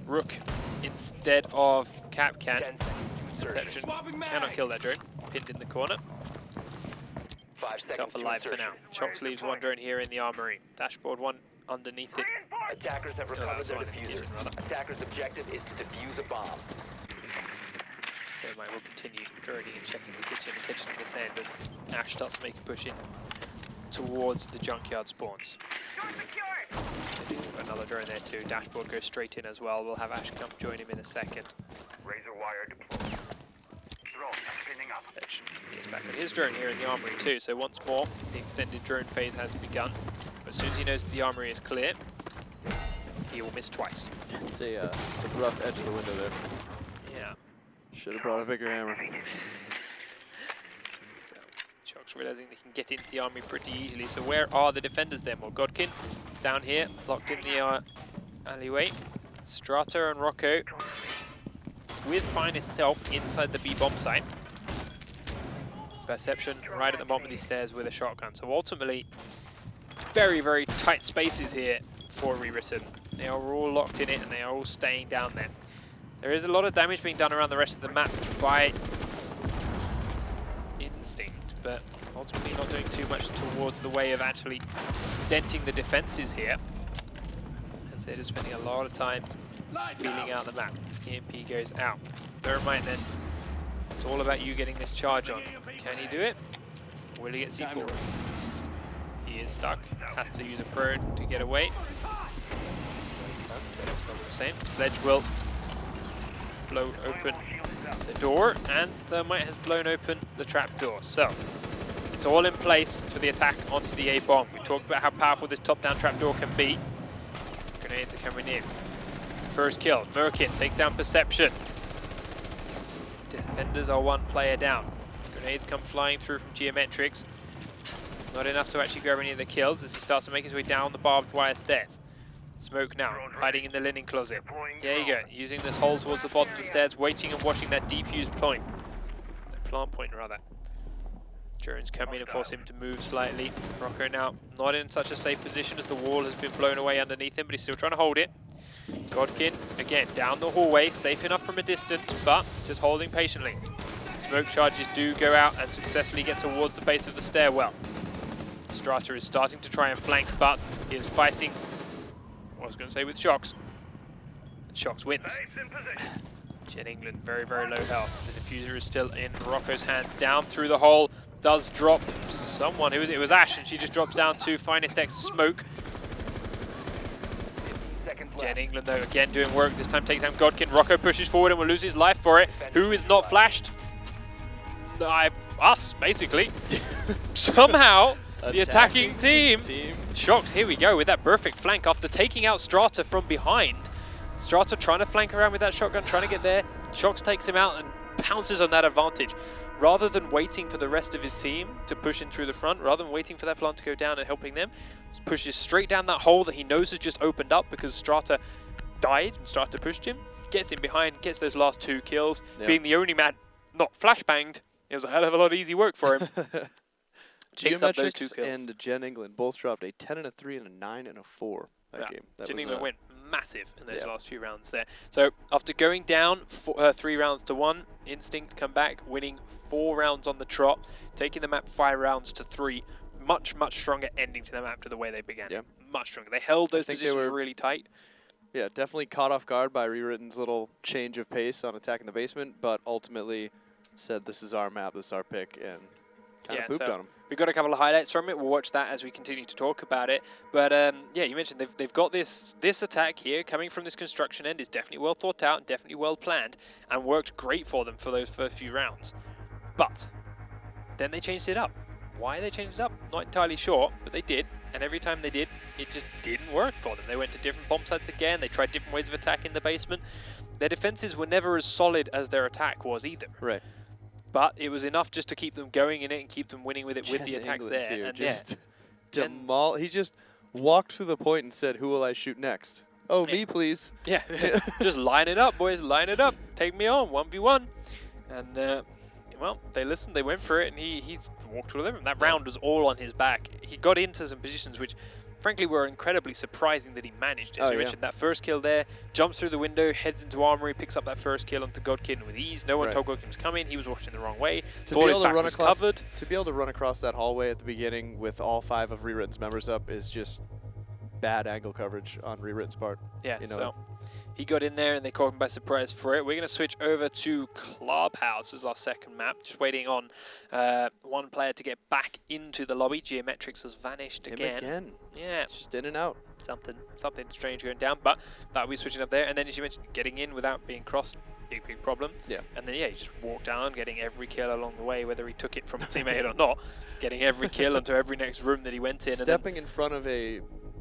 Rook instead of Capcan. 10 seconds to insertion. Perception Swapping cannot mags. kill that drone, pinned in the corner. 5 seconds Self to alive for now. insertion. Shox leaves one drone here in the armory. Dashboard one underneath it. Attackers have recovered that's their fine. diffuser. Vision, rather. Attackers' objective is to defuse a bomb. Thermite will continue droning and checking the kitchen and catching this end as Ash starts to make a push in towards the junkyard spawns. Another drone there too. Dashboard goes straight in as well. We'll have Ash come join him in a second. Razor wire deployed. Drone spinning up. Edge gets back on his drone here in the armory too. So once more, the extended drone phase has begun. But as soon as he knows that the armory is clear, he will miss twice. It's a rough edge of the window there. Yeah. Should have brought a bigger hammer. So Shox realizing they can get into the army pretty easily. So where are the defenders then? Well, Godkin down here, locked in the alleyway. Strata and Rocco with Finest help inside the B bomb site. Perception right at the bottom of these stairs with a shotgun. So ultimately, very, very tight spaces here for ReWritten. They are all locked in it and they are all staying down there. There is a lot of damage being done around the rest of the map by Instinct, but ultimately not doing too much towards the way of actually denting the defenses here, as they're just spending a lot of time feeling out the map. EMP goes out. Bear in mind then, it's all about you getting this charge on. Can he do it? Will he get C4? He is stuck. Has to use a prone to get away. The same. Sledge will blow open the door, and Thermite has blown open the trap door. So it's all in place for the attack onto the A bomb. We talked about how powerful this top-down trap door can be. Grenades are coming in. First kill. Merkin takes down Perception. Defenders are 1 player down. Grenades come flying through from Geometrics. Not enough to actually grab any of the kills as he starts to make his way down the barbed wire stairs. Smoke now, hiding in the linen closet. There you go, using this hole towards the bottom of the stairs, waiting and watching that defuse point. Plant point, rather. Jones come in and force him to move slightly. Rocco now not in such a safe position as the wall has been blown away underneath him, but he's still trying to hold it. Godkin, again, down the hallway, safe enough from a distance, but just holding patiently. Smoke charges do go out and successfully get towards the base of the stairwell. Strata is starting to try and flank, but he is fighting, I was going to say, with Shox. And Shox wins. Gen England, very, very low health. The diffuser is still in Rocco's hands. Down through the hole, does drop someone. It was Ash, and she just drops down to Finest X Smoke. Gen England, though, again doing work. This time takes down Godkin. Rocco pushes forward and will lose his life for it. Who is not flashed? Us, basically. Somehow, the attacking team. Shox, here we go with that perfect flank after taking out Strata from behind. Strata trying to flank around with that shotgun, trying to get there. Shox takes him out and pounces on that advantage. Rather than waiting for the rest of his team to push in through the front, rather than waiting for that plant to go down and helping them, pushes straight down that hole that he knows has just opened up because Strata died and Strata pushed him. Gets in behind, gets those last 2 kills. Yep. Being the only man not flashbanged, it was a hell of a lot of easy work for him. Geometrics and Gen England both dropped a 10 and a 3 and a 9 and a 4 that game. That Gen England went massive in those last few rounds there. So after going down 3 rounds to 1, Instinct come back, winning 4 rounds on the trot, taking the map 5 rounds to 3. Much, much stronger ending to the map to the way they began. Yeah. Much stronger. They held those positions really tight. Yeah, definitely caught off guard by ReWritten's little change of pace on attacking the basement, but ultimately said, this is our map, this is our pick, and Kind of pooped on him. We've got a couple of highlights from it. We'll watch that as we continue to talk about it. But yeah, you mentioned they've got this attack here coming from this construction end is definitely well thought out and definitely well planned and worked great for them for those first few rounds. But then they changed it up. Why they changed it up? Not entirely sure, but they did. And every time they did, it just didn't work for them. They went to different bomb sites again. They tried different ways of attacking the basement. Their defenses were never as solid as their attack was either. Right. But it was enough just to keep them going in it and keep them winning with it with the attacks there. Here, And just he just walked to the point and said, "Who will I shoot next? Oh, me, please." Yeah, just line it up, boys. Line it up. Take me on 1v1. And well, they listened. They went for it, and he walked all over them. That round was all on his back. He got into some positions which, frankly, were incredibly surprising that he managed. As you mentioned, that first kill there, jumps through the window, heads into armory, picks up that first kill onto Godkin with ease. No one told Godkin was coming. He was watching the wrong way. To be able to run across, to be able to run across that hallway at the beginning with all 5 of ReWritten's members up is just bad angle coverage on ReWritten's part. Yeah, you know? so he got in there and they caught him by surprise for it. We're going to switch over to Clubhouse as our second map. Just waiting on one player to get back into the lobby. Geometrics has vanished again. Yeah. It's just in and out. Something strange going down, but that'll be switching up there. And then, as you mentioned, getting in without being crossed, big problem. Yeah. And then, yeah, he just walked down, getting every kill along the way, whether he took it from a teammate or not, getting every kill into every next room that he went in. Stepping in front of a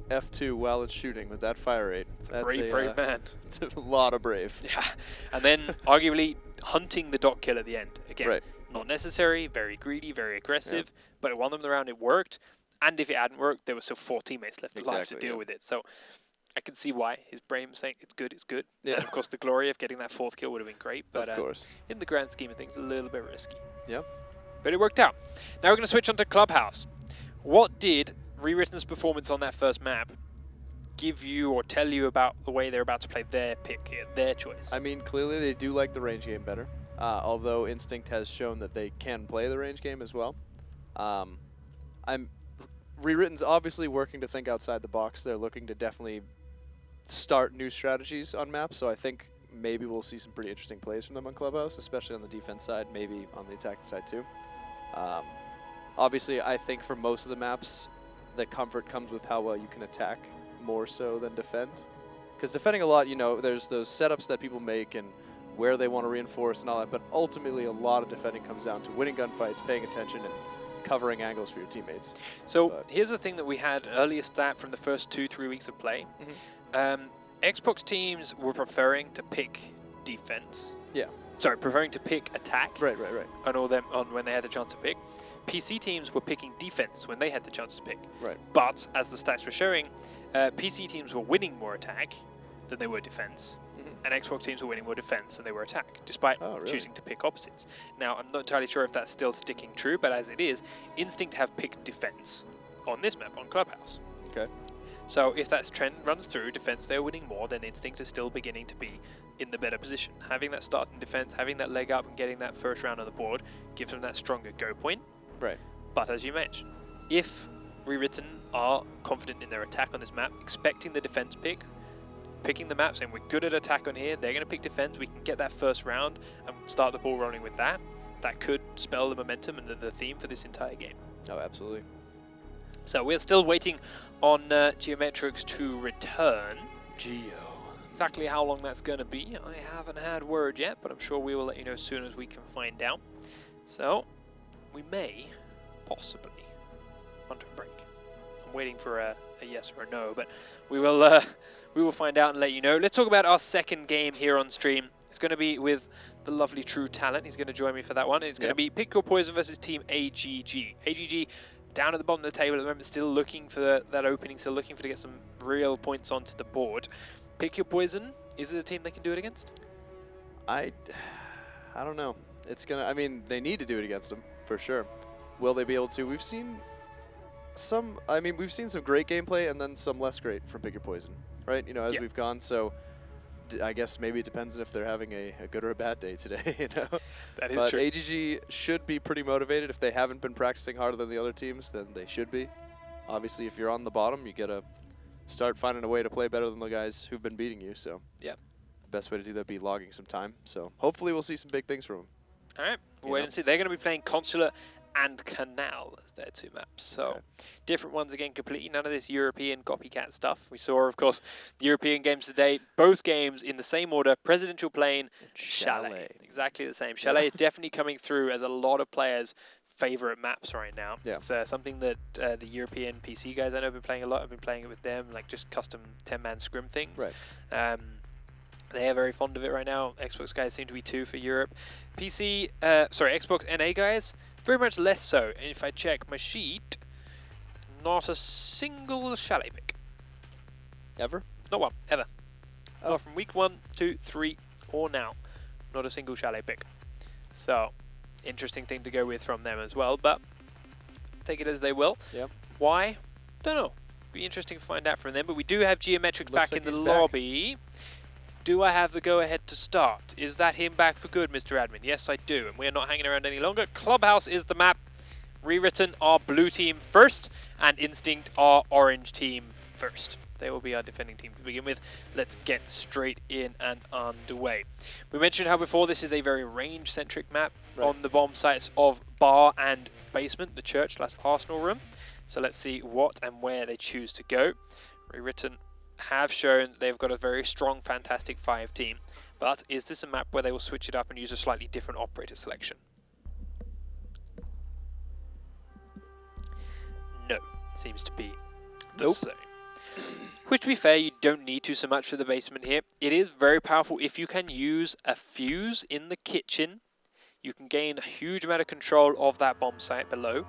F2 while it's shooting with that fire rate. That's a brave man. It's a lot of brave. Yeah. And then, arguably, hunting the dot kill at the end. Again, not necessary, very greedy, very aggressive, but it won them the round, it worked. And if it hadn't worked, there were still 4 teammates left alive to deal with it. So I can see why his brain was saying it's good, it's good. Yeah. And of course, the glory of getting that 4th kill would have been great. But of course. In the grand scheme of things, a little bit risky. Yep. But it worked out. Now we're going to switch on to Clubhouse. What did ReWritten's performance on that first map give you or tell you about the way they're about to play their pick here, their choice? I mean, clearly they do like the range game better, although Instinct has shown that they can play the range game as well. ReWritten's obviously working to think outside the box. They're looking to definitely start new strategies on maps, so I think maybe we'll see some pretty interesting plays from them on Clubhouse, especially on the defense side, maybe on the attacking side too. Obviously, I think for most of the maps, the comfort comes with how well you can attack more so than defend. Because defending a lot, you know, there's those setups that people make and where they want to reinforce and all that, but ultimately a lot of defending comes down to winning gunfights, paying attention, and covering angles for your teammates. So here's the thing that we had earlier stat from the first 2-3 weeks of play. Xbox teams were preferring to pick defense. Yeah. Sorry, preferring to pick attack. Right. On all them on when they had the chance to pick. PC teams were picking defense when they had the chance to pick. Right. But as the stats were showing, PC teams were winning more attack than they were defense. And Xbox teams were winning more defense than they were attack, despite choosing to pick opposites. Now, I'm not entirely sure if that's still sticking true, but as it is, Instinct have picked defense on this map, on Clubhouse. Okay. So if that trend runs through, defense they're winning more, then Instinct is still beginning to be in the better position. Having that start in defense, having that leg up and getting that first round on the board gives them that stronger go point. Right. But as you mentioned, if ReWritten are confident in their attack on this map, expecting the defense pick, picking the map, saying we're good at attack on here, they're going to pick defense, we can get that first round and start the ball rolling with that. That could spell the momentum and the theme for this entire game. Oh, absolutely. So we're still waiting on Geometrics to return. Exactly how long that's going to be, I haven't had word yet, but I'm sure we will let you know as soon as we can find out. So we may possibly want to break. I'm waiting for a yes or a no, but we will find out and let you know. Let's talk about our second game here on stream. It's going to be with the lovely True Talent. He's going to join me for that one. It's going to be Pick Your Poison versus Team AGG. AGG down at the bottom of the table at the moment, still looking for that opening, still looking to get some real points onto the board. Pick Your Poison, is it a team they can do it against? I don't know. It's gonna. I mean, they need to do it against them for sure. Will they be able to? We've seen some. I mean, we've seen some great gameplay and then some less great from Pick Your Poison, right? You know, as we've gone. So I guess maybe it depends on if they're having a good or a bad day today. You know, that is true. AGG should be pretty motivated. If they haven't been practicing harder than the other teams, then they should be. Obviously, if you're on the bottom, you gotta start finding a way to play better than the guys who've been beating you. So yeah, the best way to do that would be logging some time. So hopefully we'll see some big things from them. All right, we'll wait and see. They're going to be playing Consular and Canal as their 2 maps. So different ones again completely. None of this European copycat stuff. We saw, of course, the European games today. Both games in the same order: Presidential Plain, Chalet. Exactly the same. Chalet is definitely coming through as a lot of players' favorite maps right now. Yeah. It's something that the European PC guys I know have been playing a lot. I've been playing it with them, like just custom 10-man scrim things. Right. They are very fond of it right now. Xbox guys seem to be too for Europe. Xbox NA guys, very much less so. And if I check my sheet, not a single Chalet pick. Ever? Not one, ever. Oh. Not from week 1, 2, 3, or now. Not a single Chalet pick. So, interesting thing to go with from them as well, but take it as they will. Yep. Why? Don't know. Be interesting to find out from them, but we do have Geometrics back in the lobby. Do I have the go-ahead to start? Is that him back for good, Mr. Admin? Yes, I do, and we're not hanging around any longer. Clubhouse is the map. ReWritten our blue team first, and Instinct our orange team first. They will be our defending team to begin with. Let's get straight in and underway. We mentioned how before this is a very range-centric map on the bomb sites of Bar and Basement, the church/Arsenal room. So let's see what and where they choose to go. ReWritten have shown they've got a very strong Fantastic 5 team, but is this a map where they will switch it up and use a slightly different operator selection? No, seems to be the same. Which, to be fair, you don't need to so much for the basement here. It is very powerful if you can use a fuse in the kitchen. You can gain a huge amount of control of that bomb site below.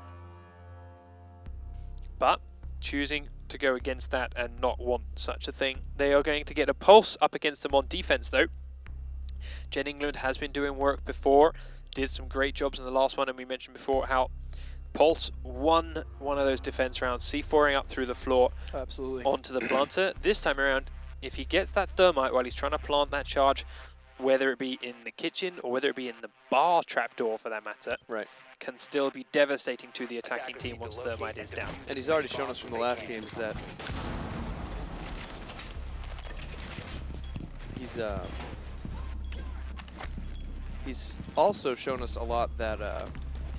But choosing to go against that and not want such a thing, they are going to get a pulse up against them on defense though. Gen England has been doing work before, did some great jobs in the last one, and we mentioned before how Pulse won one of those defense rounds, C4ing up through the floor onto the planter. This time around, if he gets that thermite while he's trying to plant that charge, whether it be in the kitchen or whether it be in the bar trapdoor for that matter, can still be devastating to the attacking team once thermite is down. And he's already shown us from the last games that he's also shown us a lot that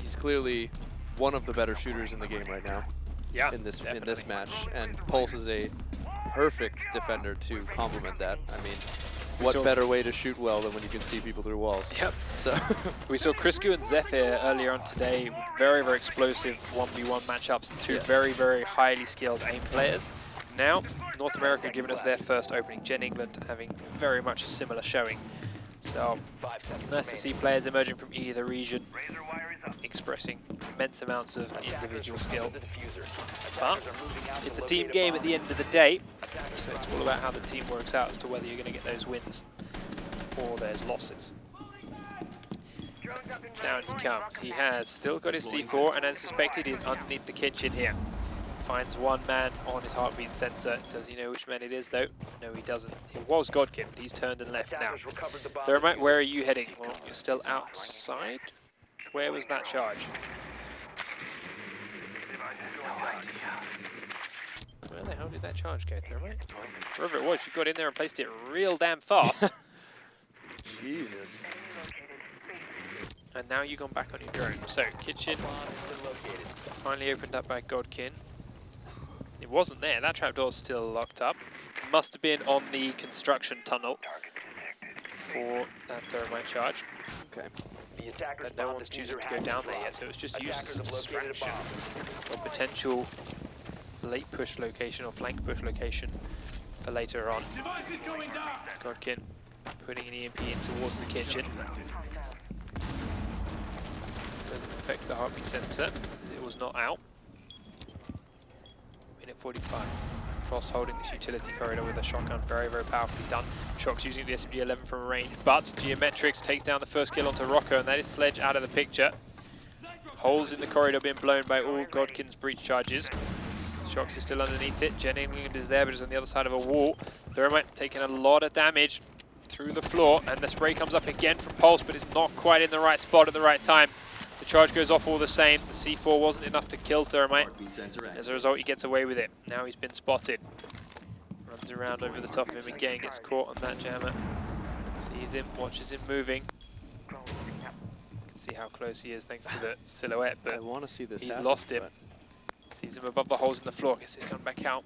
he's clearly one of the better shooters in the game right now. Yeah, in this match, and Pulse is a perfect defender to complement that. I mean, what better way to shoot well than when you can see people through walls? Yep. So we saw Krisku and Zephyr earlier on today with very, very explosive 1v1 matchups and two very, very highly skilled aim players. Now, North America giving us their first opening. Gen England having very much a similar showing. So, it's nice to see players emerging from either region expressing immense amounts of individual skill. But it's a team game at the end of the day, so it's all about how the team works out as to whether you're going to get those wins or there's losses. Down he comes. He has still got his C4, and as suspected, he's underneath the kitchen here. Finds one man on his heartbeat sensor. Does he know which man it is, though? No, he doesn't. It was Godkin, but he's turned and left now. Thermite, where are you heading? Well, you're still outside? Where was that charge? No idea. Where the hell did that charge go, Thermite? Wherever it was, you got in there and placed it real damn fast. Jesus. And now you've gone back on your drone. So, kitchen finally opened up by Godkin. It wasn't there. That trapdoor's still locked up. It must have been on the construction tunnel for that thermite charge. Okay. But no one's choosing to go down there yet, so it's just used as a distraction or potential late push location or flank push location for later on. Godkin putting an EMP in towards the kitchen. Doesn't affect the heartbeat sensor. It was not out. Minute 45. Cross holding this utility corridor with a shotgun, very, very powerfully done. Shock's using the SMG-11 from range, but Geometrics takes down the first kill onto Rocco, and that is Sledge out of the picture. Holes in the corridor being blown by all Godkin's breach charges. Shocks is still underneath it. Gen England is there, but is on the other side of a wall. Thermite taking a lot of damage through the floor, and the spray comes up again from Pulse, but it's not quite in the right spot at the right time. The charge goes off all the same. The C4 wasn't enough to kill Thermite. As a result, he gets away with it. Now he's been spotted. Runs around over the top of him again, gets caught on that jammer. Sees him, watches him moving. See how close he is thanks to the silhouette, I but want to see this he's happen, lost him. but Sees him above the holes in the floor. Guess he's coming back out.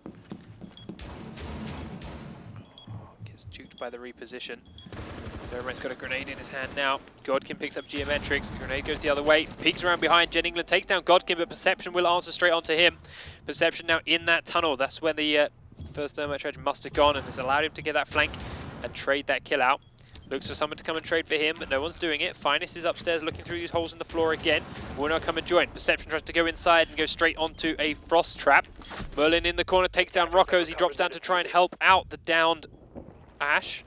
Gets juked by the reposition. Vermeer's got a grenade in his hand now. Godkin picks up Geometrics. The grenade goes the other way. Peeks around behind. Jen England takes down Godkin, but Perception will answer straight onto him. Perception now in that tunnel. That's where the first Thermite Charge must have gone and has allowed him to get that flank and trade that kill out. Looks for someone to come and trade for him, but no one's doing it. Finest is upstairs looking through these holes in the floor again. Will not come and join. Perception tries to go inside and go straight onto a Frost Trap. Merlin in the corner takes down Rocco as he drops down to try and help out the downed Ash.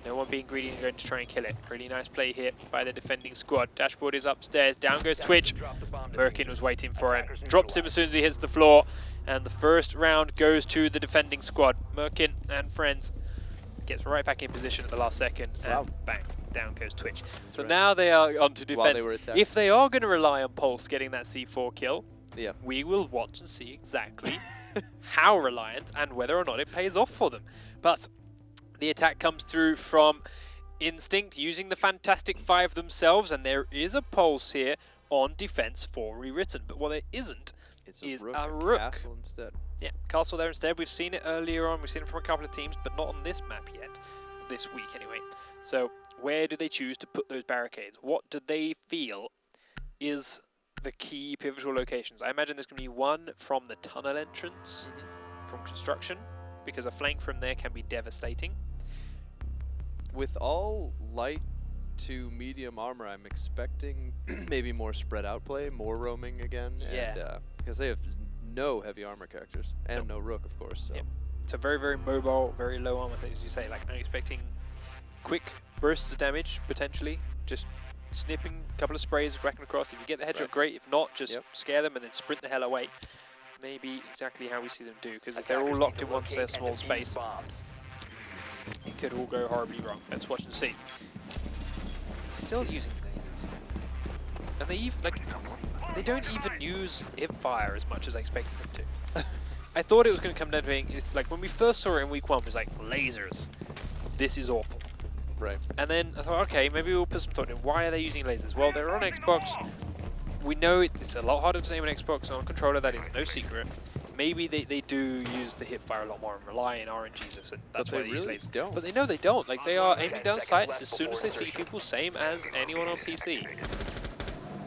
No one being greedy and going to try and kill it. Really nice play here by the defending squad. Dashboard is upstairs. Down goes Twitch. Merkin was waiting for him. Drops him as soon as he hits the floor. And the first round goes to the defending squad. Merkin and friends gets right back in position at the last second. And bang, down goes Twitch. So now they are on to While they defense. were attacked. If they are going to rely on Pulse getting that C4 kill, yeah. we will watch and see exactly how reliant and whether or not it pays off for them. But the attack comes through from Instinct using the Fantastic Five themselves, and there is a pulse here on defense for ReWritten. But what there isn't It's is a a rook. rook. Castle instead. Yeah, Castle there instead. We've seen it earlier on. We've seen it from a couple of teams, but not on this map yet. This week, anyway. So where do they choose to put those barricades? What do they feel is the key pivotal locations? I imagine there's going to be one from the tunnel entrance from construction, because a flank from there can be devastating. With all light to medium armor, I'm expecting maybe more spread out play, more roaming again. Yeah. And, because they have no heavy armor characters and no rook, of course. So. Yep. So very, very mobile, very low armor, as you say. Like, I'm expecting quick bursts of damage, potentially. Just snipping a couple of sprays, cracking across. If you get the headshot, great. If not, just scare them and then sprint the hell away. Maybe exactly how we see them do, because if they're all locked in one small space, it could all go horribly wrong. Let's watch and see. Still using lasers. And they even, like, they don't even use hip fire as much as I expected them to. I thought it was going to come down to being, it's like when we first saw it in week 1, it was like, lasers. This is awful. Right. And then I thought, okay, maybe we'll put some thought in. Why are they using lasers? Well, they're on Xbox. We know it's a lot harder to aim on Xbox on controller, that is no secret. Maybe they do use the hip fire a lot more and rely on RNGs, and that's why they use lasers. Don't. But they know they don't. Like, they are aiming down sights as soon as they see people, same as anyone on PC.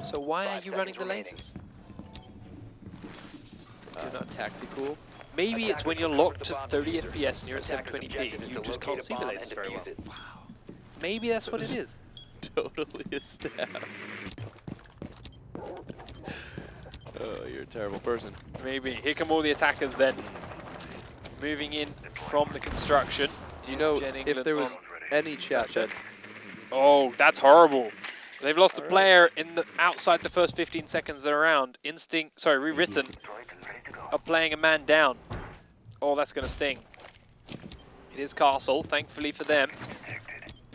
So why are you running the lasers? Not tactical. Maybe it's when you're locked to 30 FPS and you're at 720p and you just can't see the lasers very well. Wow. Maybe that's what it is. Totally a stab. Oh, you're a terrible person. Maybe. Here come all the attackers then. Moving in from the construction. You know, if there was any chat that... Oh, that's horrible. They've lost a player in the outside the first 15 seconds they're around. ReWritten are playing a man down. Oh, that's going to sting. It is Castle, thankfully for them.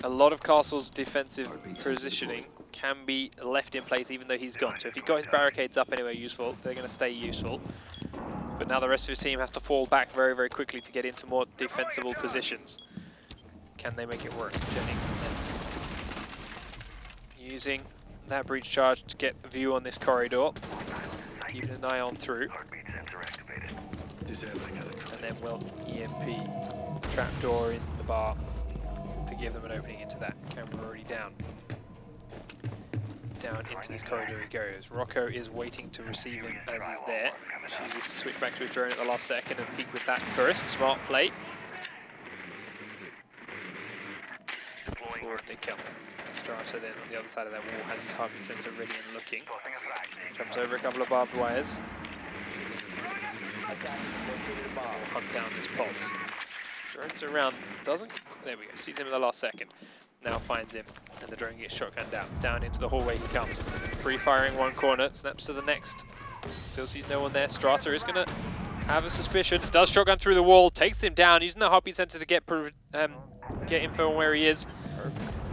A lot of Castle's defensive positioning can be left in place even though he's gone. So if he got his barricades up anywhere useful, they're going to stay useful. But now the rest of his team have to fall back very, very quickly to get into more defensible positions. Can they make it work? Using that breach charge to get a view on this corridor. Keeping an eye on through. And then we'll EMP trapdoor in the bar to give them an opening into that. Camera already down. Down into this corridor he goes. Rocco is waiting to receive him as he's there. Chooses to switch back to his drone at the last second and peek with that first. Smart play. Forward they come. Strata then on the other side of that wall has his heartbeat sensor ready and looking. Jumps over a couple of barbed wires. Hunt down this pulse. Drones around, doesn't, there we go, sees him in the last second. Now finds him, and the drone gets shotgunned down. Down into the hallway he comes. Pre-firing one corner, snaps to the next. Still sees no one there. Strata is going to have a suspicion. Does shotgun through the wall, takes him down, using the heartbeat sensor to get info on where he is.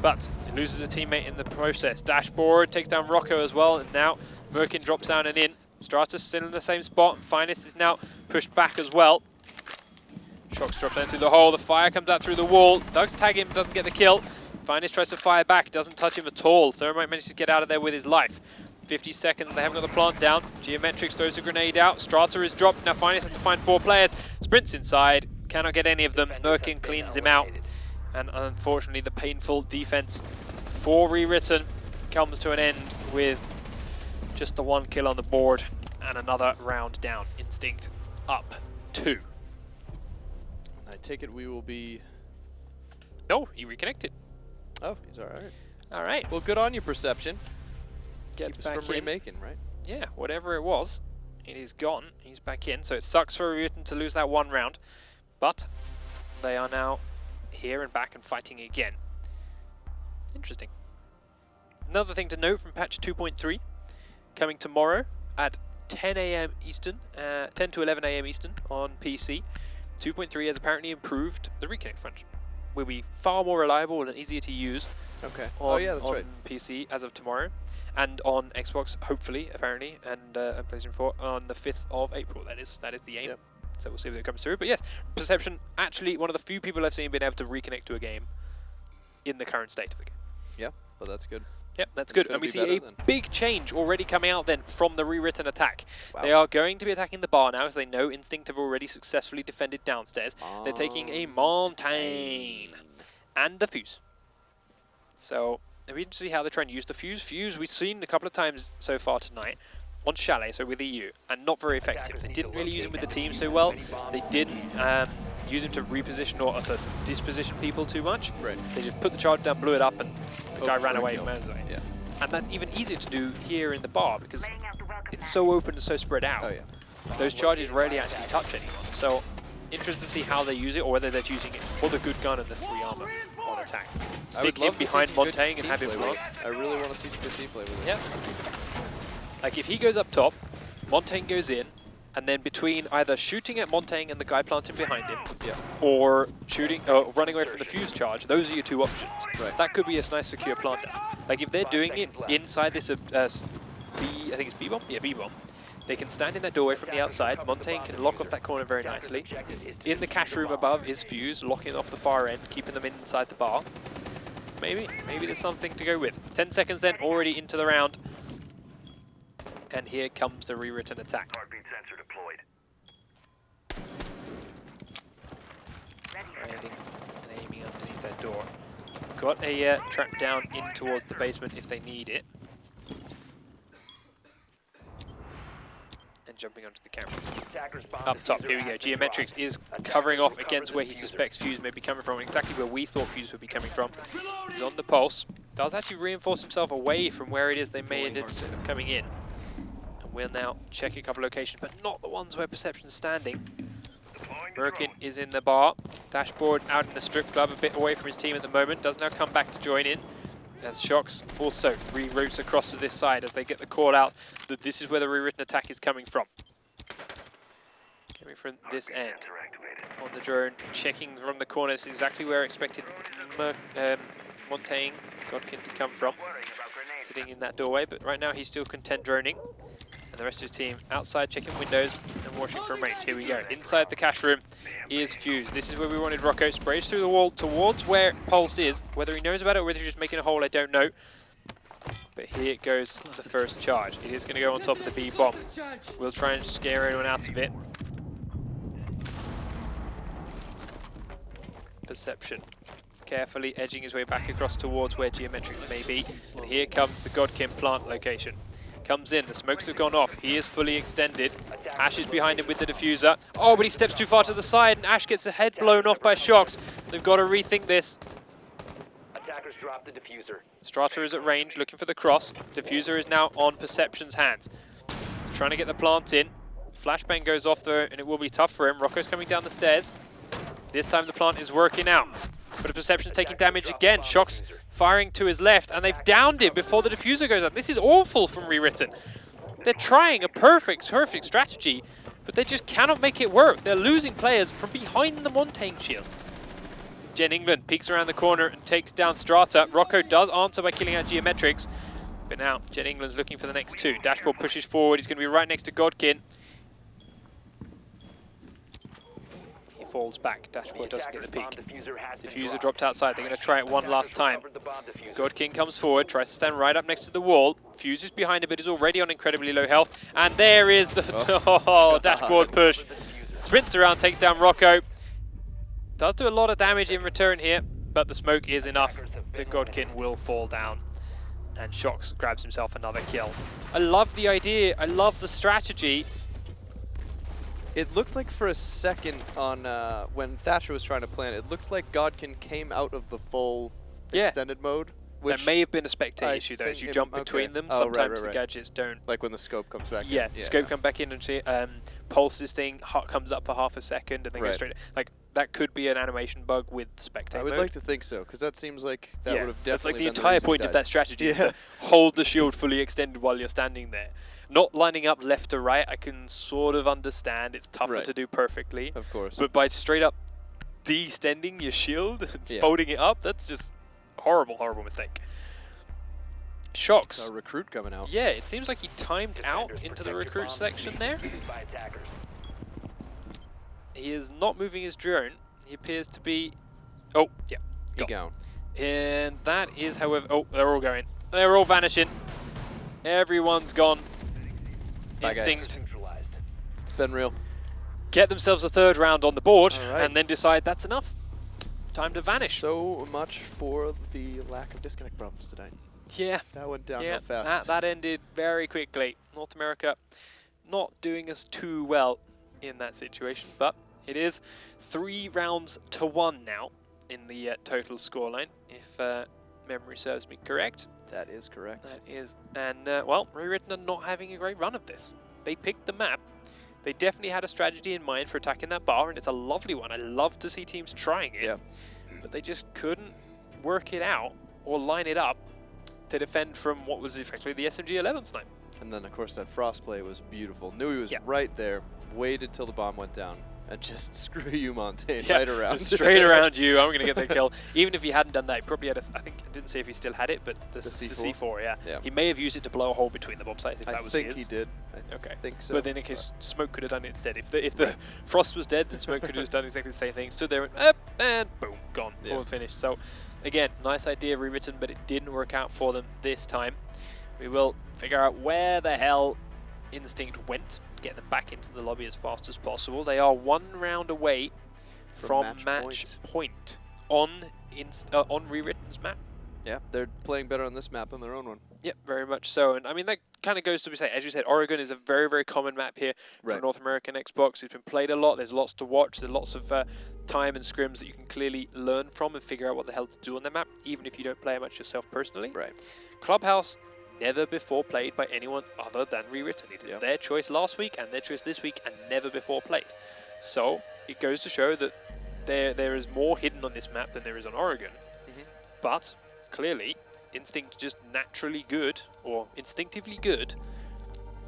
But he loses a teammate in the process. Dashboard takes down Rocco as well, and now Merkin drops down and in. Strata's still in the same spot. Finest is now pushed back as well. Shocks drops down through the hole. The fire comes out through the wall. Doug's tag him, doesn't get the kill. Finest tries to fire back, doesn't touch him at all. Thermite manages to get out of there with his life. 50 seconds, they haven't got the plant down. Geometrics throws a grenade out. Strata is dropped. Now Finest has to find 4 players. Sprints inside, cannot get any of them. Merkin cleans him out. And unfortunately, the painful defense for ReWritten comes to an end with just the 1 kill on the board and another round down. Instinct up 2. I take it we will be... No, he reconnected. Oh, he's all right. All right. Well, good on you, Perception. Gets Keep us back from in. remaking, right? Yeah, whatever it was, it is gone. He's back in, so it sucks for ReWritten to lose that 1 round, but they are now here and back and fighting again. Interesting. Another thing to note from patch 2.3, coming tomorrow at 10 AM Eastern, 10 to 11 AM Eastern on PC. 2.3 has apparently improved the reconnect function. Will be far more reliable and easier to use. Okay. On, oh yeah, that's on right. PC as of tomorrow, and on Xbox hopefully, apparently, and PlayStation 4 on the 5th of April. That is the aim. Yep. So we'll see if it comes through. But yes, Perception actually one of the few people I've seen being able to reconnect to a game in the current state of the game. Yeah, but that's good. Yep, that's good. Should And we be see better a then. big change already coming out then from the ReWritten attack. Wow. They are going to be attacking the bar now, as they know Instinct have already successfully defended downstairs. They're taking a Montaigne and a Fuse. So it'll be interesting to see how they try and use the Fuse. Fuse we've seen a couple of times so far tonight on Chalet, so with EU, and not very effective. They didn't really use him with the team so well. They didn't use him to reposition or to disposition people too much. Right. They just put the charge down, blew it up, and the guy Hope ran for a away kill. from Mazda. Yeah. And that's even easier to do here in the bar because Laying out the welcome it's mat. so open and so spread out. Oh yeah. Those charges rarely actually touch anyone. So interested to see how they use it, or whether they're using it for the good gun and the 3 armor on attack. I would Stick him love to see behind some good Montaigne and team have him play run. with it. I really want to see some good team play with it. Yep. Like if he goes up top, Montaigne goes in, and then between either shooting at Montaigne and the guy planting behind him, Yeah. or shooting, running away from the fuse charge, those are your 2 options. Right. That could be a nice secure planter. Like if they're doing it inside this I think it's B-bomb? Yeah, B-bomb. They can stand in that doorway from the outside. Montaigne can lock off that corner very nicely. In the cash room above is Fuse, locking off the far end, keeping them inside the bar. Maybe there's something to go with. 10 seconds then, already into the round. And here comes the ReWritten attack. Heartbeat sensor deployed. Landing and aiming underneath that door. Got a trap down in towards the basement if they need it. And jumping onto the cameras. Up top, here we go. Geometrics is covering off against where he suspects Fuse may be coming from, exactly where we thought Fuse would be coming from. He's on the pulse. Does actually reinforce himself away from where it is they may end up coming in. And we'll now check a couple locations, but not the ones where Perception's standing. Merkin is in the bar. Dashboard out in the strip club, a bit away from his team at the moment. Does now come back to join in. As Shocks also reroutes across to this side as they get the call out that this is where the ReWritten attack is coming from. Coming from this end. On the drone, checking from the corners exactly where I expected Montaigne, Godkin to come from. Sitting in that doorway, but right now he's still content droning. And the rest of his team outside checking windows and watching from range. Here we go. Inside the cash room is Fuse. This is where we wanted Rocco. Sprays through the wall towards where Pulse is. Whether he knows about it or whether he's just making a hole, I don't know. But here goes the first charge. It is going to go on top of the B bomb. We'll try and scare anyone out of it. Perception. Carefully edging his way back across towards where Geometric may be. And here comes the Godkin plant location. Comes in, the smokes have gone off, he is fully extended. Ash is behind him with the diffuser. Oh, but he steps too far to the side and Ash gets the head blown off by Shocks. They've got to rethink this. Attackers drop the diffuser. Strata is at range, looking for the cross. Diffuser is now on Perception's hands. He's trying to get the plant in. Flashbang goes off though, and it will be tough for him. Rocco's coming down the stairs. This time the plant is working out. But Perception taking damage again. Shocks firing to his left, and they've downed him before the diffuser goes out. This is awful from ReWritten. They're trying a perfect strategy, but they just cannot make it work. They're losing players from behind the Montaigne shield. Jen England peeks around the corner and takes down Strata. Rocco does answer by killing out Geometrics, but now Jen England's looking for the next 2. Dashboard pushes forward. He's going to be right next to Godkin. falls back. Dashboard doesn't get the peek. Diffuser has been Diffuser dropped. dropped outside. They're going to try it one last time. Recovered the bomb diffuser. God King comes forward, tries to stand right up next to the wall. Fuse is behind him, but is already on incredibly low health. And there is the dashboard push. Sprints around, takes down Rocco. Does do a lot of damage in return here, but the smoke is enough. The Godkin will fall down. And Shox grabs himself another kill. I love the idea. I love the strategy. It looked like for a second on when Thatcher was trying to plant, it looked like Godkin came out of the full extended mode. That may have been a spectate issue though, as you jump between them. Oh, Sometimes right. the gadgets don't. Like when the scope comes back Yeah, in. scope come back in and see, pulses thing comes up for half a second and then goes straight. Like that could be an animation bug with spectate I would mode. like to think so, because that seems like that would have definitely that's like the been entire reason point he of died. that strategy is to hold the shield fully extended while you're standing there. Not lining up left to right, I can sort of understand. It's tougher to do perfectly. Of course. But by straight up de-extending your shield, folding it up, that's just horrible, horrible mistake. Shox. Our recruit coming out. Yeah, it seems like he timed out into the recruit section there. By attackers. He is not moving his drone. He appears to be... Oh, yeah. He gone. And that is, however... Oh, they're all going. They're all vanishing. Everyone's gone. Bye, guys. Instinct. Neutralized. It's been real. Get themselves a third round on the board All right. and then decide that's enough. Time to vanish. So much for the lack of disconnect problems tonight. Yeah. That went down real Yeah, fast. that ended very quickly. North America not doing us too well in that situation, but it is 3 rounds to 1 now in the total scoreline, if memory serves me correct. That is correct. That is, and well, ReWritten are not having a great run of this. They picked the map. They definitely had a strategy in mind for attacking that bar, and it's a lovely one. I love to see teams trying it, Yeah. but they just couldn't work it out or line it up to defend from what was effectively the SMG-11 snipe. And then, of course, that frost play was beautiful. Knew he was Yeah. right there, waited till the bomb went down, and just screw you, Montaigne, right around. Straight around you. I'm going to get the kill. Even if he hadn't done that, he probably had I think, I didn't see if he still had it, but the C4, Yeah. He may have used it to blow a hole between the bomb sites if that was his. I think he did. Okay. I think so. But then in case Smoke could have done it instead. If the Frost was dead, then Smoke could have just done exactly the same thing. Stood there and up, and boom, gone. Yeah. All finished. So, again, nice idea ReWritten, but it didn't work out for them this time. We will figure out where the hell Instinct went, get them back into the lobby as fast as possible. They are 1 round away from match point on ReWritten's map. Yeah, they're playing better on this map than their own one. Yep, very much so. And I mean, that kind of goes to be said. As you said, Oregon is a very, very common map here for North American Xbox. It's been played a lot. There's lots to watch. There's lots of time and scrims that you can clearly learn from and figure out what the hell to do on the map, even if you don't play it much yourself personally. Right. Clubhouse, never before played by anyone other than ReWritten. It is their choice last week and their choice this week and never before played. So it goes to show that there is more hidden on this map than there is on Oregon. But clearly, Instinct just naturally good or instinctively good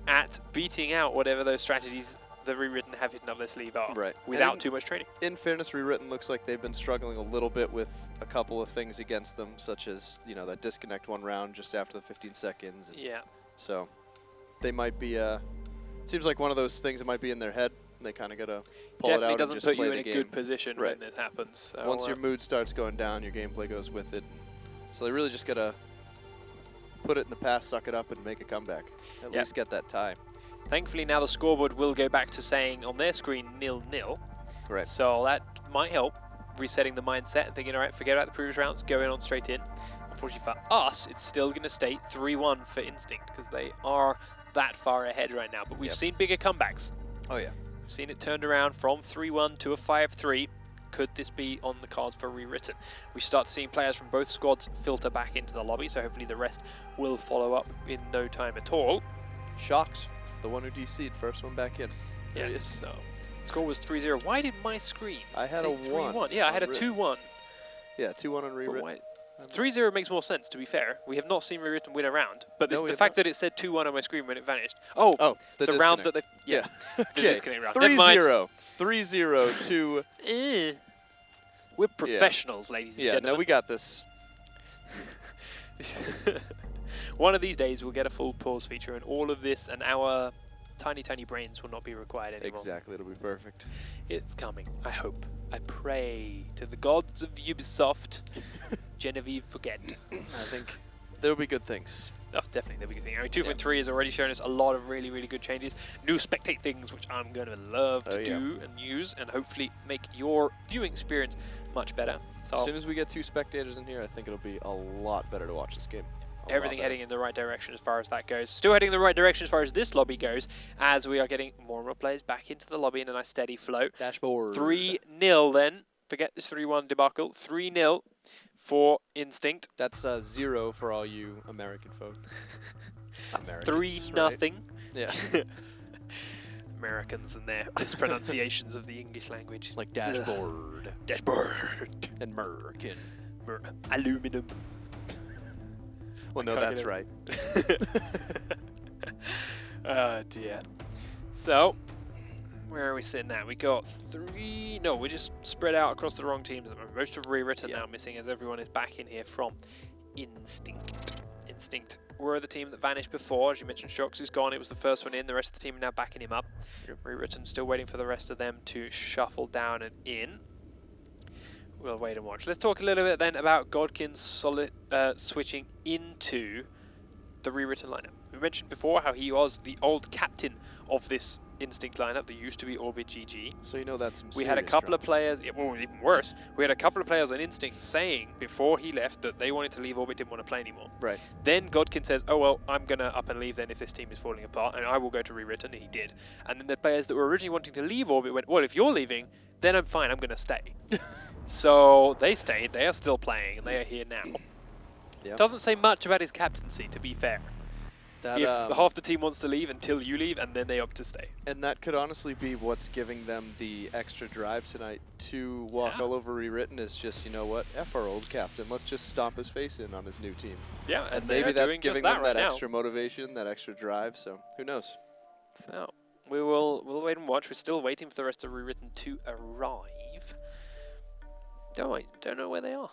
at beating out whatever those strategies the ReWritten have hidden up their sleeve are without too much training. In fairness, ReWritten looks like they've been struggling a little bit with a couple of things against them, such as, you know, that disconnect 1 round just after the 15 seconds. Yeah. So they might be, it seems like one of those things that might be in their head. They kind of got to pull it out and doesn't just put play you the in a game. good position when it happens. So Once your mood starts going down, your gameplay goes with it. So they really just got to put it in the past, suck it up, and make a comeback. At least get that tie. Thankfully, now the scoreboard will go back to saying on their screen 0-0. Right. So that might help resetting the mindset and thinking, all right, forget about the previous rounds, going on straight in. Unfortunately for us, it's still going to stay 3-1 for Instinct because they are that far ahead right now. But we've seen bigger comebacks. Oh, yeah. We've seen it turned around from 3-1 to a 5-3. Could this be on the cards for ReWritten? We start seeing players from both squads filter back into the lobby, so hopefully the rest will follow up in no time at all. Shox, the one who DC'd, first one back in. There he is. So score was 3-0. Why did my screen I had say a 1. Yeah, I had a 2-1. Yeah, 2-1 on ReWritten. 3-0 makes more sense, to be fair. We have not seen ReWritten win a round, but No, the fact that it said 2-1 on my screen when it vanished. Oh, the round that they... Yeah. The Okay, disconnect round. Never mind. 3-0. 3-0 to... We're professionals, ladies and gentlemen. Yeah, no, we got this. One of these days we'll get a full pause feature and all of this and our tiny, tiny brains will not be required anymore. Exactly, it'll be perfect. It's coming, I hope. I pray to the gods of Ubisoft. Genevieve, forget. I think there'll be good things. Oh, definitely, there'll be good thing. I mean, 2.3 has already shown us a lot of really, really good changes. New spectate things, which I'm going to love to do and use, and hopefully make your viewing experience much better. So As soon as we get 2 spectators in here, I think it'll be a lot better to watch this game. everything heading in the right direction as far as that goes. Still heading in the right direction as far as this lobby goes, as we are getting more and more players back into the lobby in a nice steady flow. Dashboard. 3-0 then. Forget this 3-1 debacle. 3-0 for Instinct. That's 0 for all you American folk. 3-0. Right? Yeah. Americans and their mispronunciations of the English language. Like dashboard. Dashboard. American. Aluminum. Well, no, that's right. Oh dear. So, where are we sitting at? We got 3. No, we're just spread out across the wrong teams. Most of ReWritten now missing as everyone is back in here from Instinct. Instinct were the team that vanished before. As you mentioned, Shox is gone. It was the first one in. The rest of the team are now backing him up. ReWritten still waiting for the rest of them to shuffle down and in. We'll wait and watch. Let's talk a little bit then about Godkin's switching into the ReWritten lineup. We mentioned before how he was the old captain of this Instinct lineup that used to be Orbit GG. So you know that's some We had a couple of players, well, even worse, we had a couple of players on Instinct saying before he left that they wanted to leave Orbit, didn't want to play anymore. Right. Then Godkin says, oh well, I'm going to up and leave then if this team is falling apart, and I will go to ReWritten, and he did. And then the players that were originally wanting to leave Orbit went, well, if you're leaving, then I'm fine, I'm going to stay. So they stayed, they are still playing, and they are here now. Yep. Doesn't say much about his captaincy, to be fair. That, If half the team wants to leave until you leave, and then they opt to stay. and that could honestly be what's giving them the extra drive tonight to walk Yeah. all over ReWritten is just, you know what, F our old captain, let's just stomp his face in on his new team. Yeah, And they maybe are that's doing giving just them right that now. extra motivation, that extra drive, so who knows? So we'll wait and watch. We're still waiting for the rest of ReWritten to arrive. Don't know where they are.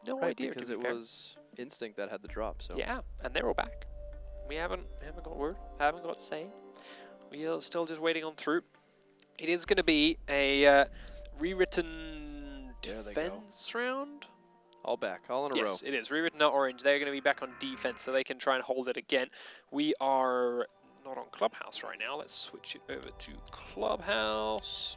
No Right, idea. because to it be fair. was Instinct that had the drop, so. Yeah, and they're all back. We haven't got word. Haven't got say. We are still just waiting on through. It is going to be a ReWritten There they go. defense round. All back, all in a row. Yes, it is. ReWritten are orange. They're going to be back on defense, so they can try and hold it again. We are not on Clubhouse right now. Let's switch it over to Clubhouse.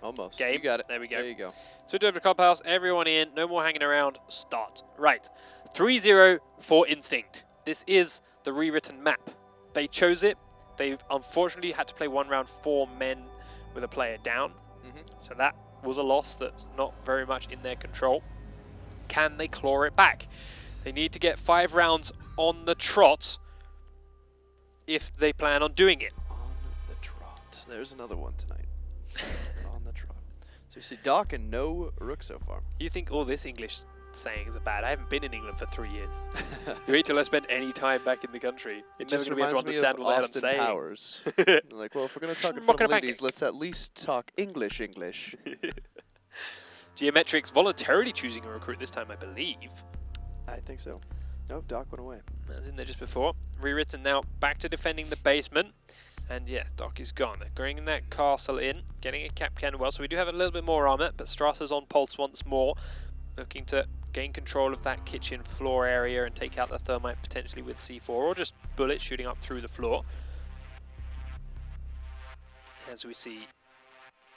Almost. Game. You got it. There we go. There you go. Switch over to Clubhouse. Everyone in. No more hanging around. Start. Right. 3-0 for Instinct. This is the ReWritten map. They chose it. They unfortunately had to play 1 round 4 men with a player down. So that was a loss that's not very much in their control. Can they claw it back? They need to get 5 rounds on the trot if they plan on doing it. On the trot. There's another one tonight. On the trot. So you see Doc and no Rook so far. You think all this English sayings are bad? I haven't been in England for 3 years. You wait till I spend any time back in the country. You're never going to be able to understand what the hell I'm saying. Powers. Like, well, if we're going to talk in Schmuck front and of a ladies, pancake. let's at least talk English. Geometrics voluntarily choosing a recruit this time, I believe. I think so. Nope, Doc went away. I was in there just before. ReWritten now back to defending the basement. And yeah, Doc is gone. They're bringing that castle in, getting a cap cannon well. So we do have a little bit more armor, but Strasser's on pulse once more. Looking to gain control of that kitchen floor area and take out the thermite potentially with C4 or just bullets shooting up through the floor. As we see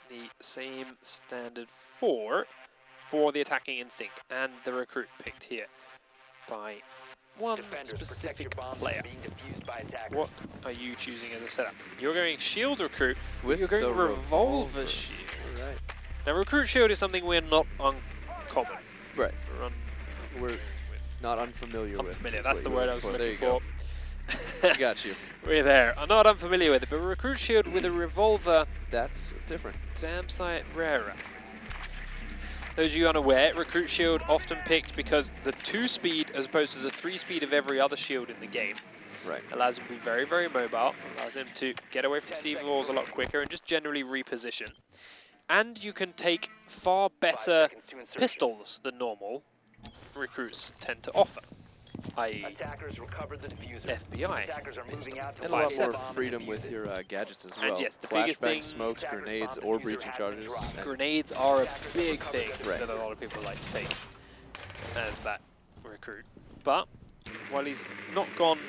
the same standard 4 for the attacking instinct and the recruit picked here by one Defenders, protect your specific bombs player. from being defused by attackers. What are you choosing as a setup? You're going shield recruit. With You're going the revolver shield. Right. Now recruit shield is something we're not uncommon. Right. We're We're not unfamiliar with. unfamiliar. is That's what the you're word I was There looking you go. for. I got you. We're there. I'm not unfamiliar with it, but recruit shield with a revolver, That's different. damn sight rarer. Those of you unaware, recruit shield often picked because the 2-speed as opposed to the 3-speed of every other shield in the game Right. allows him to be very, very mobile, allows him to get away from C4s a lot quicker and just generally reposition. And you can take far 5 better seconds to insertion. pistols than normal recruits tend to offer. i.e. Attackers recovered the diffuser. FBI. Attackers are moving out to And a lot more 5-7. freedom with your gadgets as well. And yes, the biggest Flashbang thing- smokes, grenades, or breaching charges. and- Grenades are a big thing Right. that a lot of people like to take as that recruit. But while he's not gone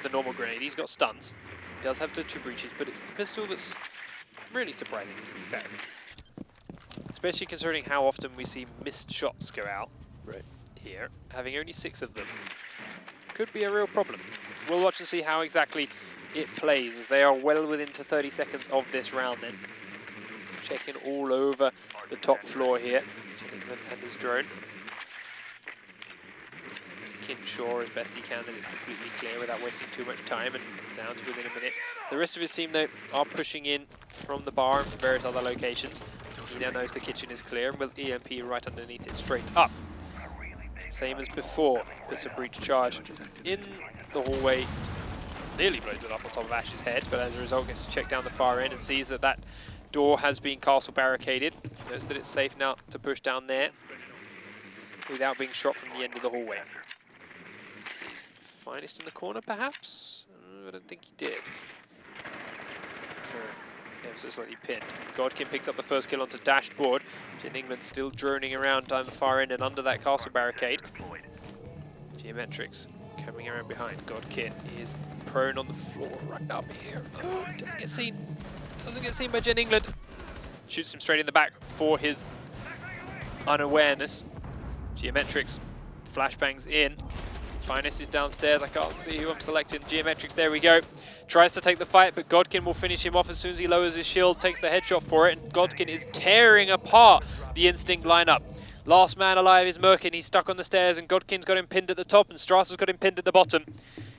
the normal grenade, he's got stuns. He does have the 2 breaches, but it's the pistol that's really surprising, to be fair. Especially considering how often we see missed shots go out Right. here, having only 6 of them. Could be a real problem. We'll watch and see how exactly it plays, as they are well within to 30 seconds of this round then. Checking all over the top floor here. England and his drone. Making sure as best he can that it's completely clear without wasting too much time, and down to within a minute. The rest of his team though are pushing in from the bar and from various other locations. He now knows the kitchen is clear and with EMP right underneath it straight up. Same as before, puts a breach charge in the hallway, nearly blows it up on top of Ash's head, but as a result gets to check down the far end and sees that that door has been castle barricaded. Knows that it's safe now to push down there without being shot from the end of the hallway. Sees Finest in the corner perhaps? I don't think he did. Ever so slightly pinned. Godkin picks up the first kill onto dashboard. Jen England still droning around down the far end and under that castle barricade. Geometrics coming around behind. Godkin is prone on the floor right up here. Oh, doesn't get seen. Doesn't get seen by Jen England. Shoots him straight in the back for his unawareness. Geometrics flashbangs in. Finest is downstairs. I can't see who I'm selecting. Geometrics, there we go. Tries to take the fight, but Godkin will finish him off as soon as he lowers his shield, takes the headshot for it, and Godkin is tearing apart the Instinct lineup. Last man alive is Merkin. He's stuck on the stairs, and Godkin's got him pinned at the top, and Strata's got him pinned at the bottom.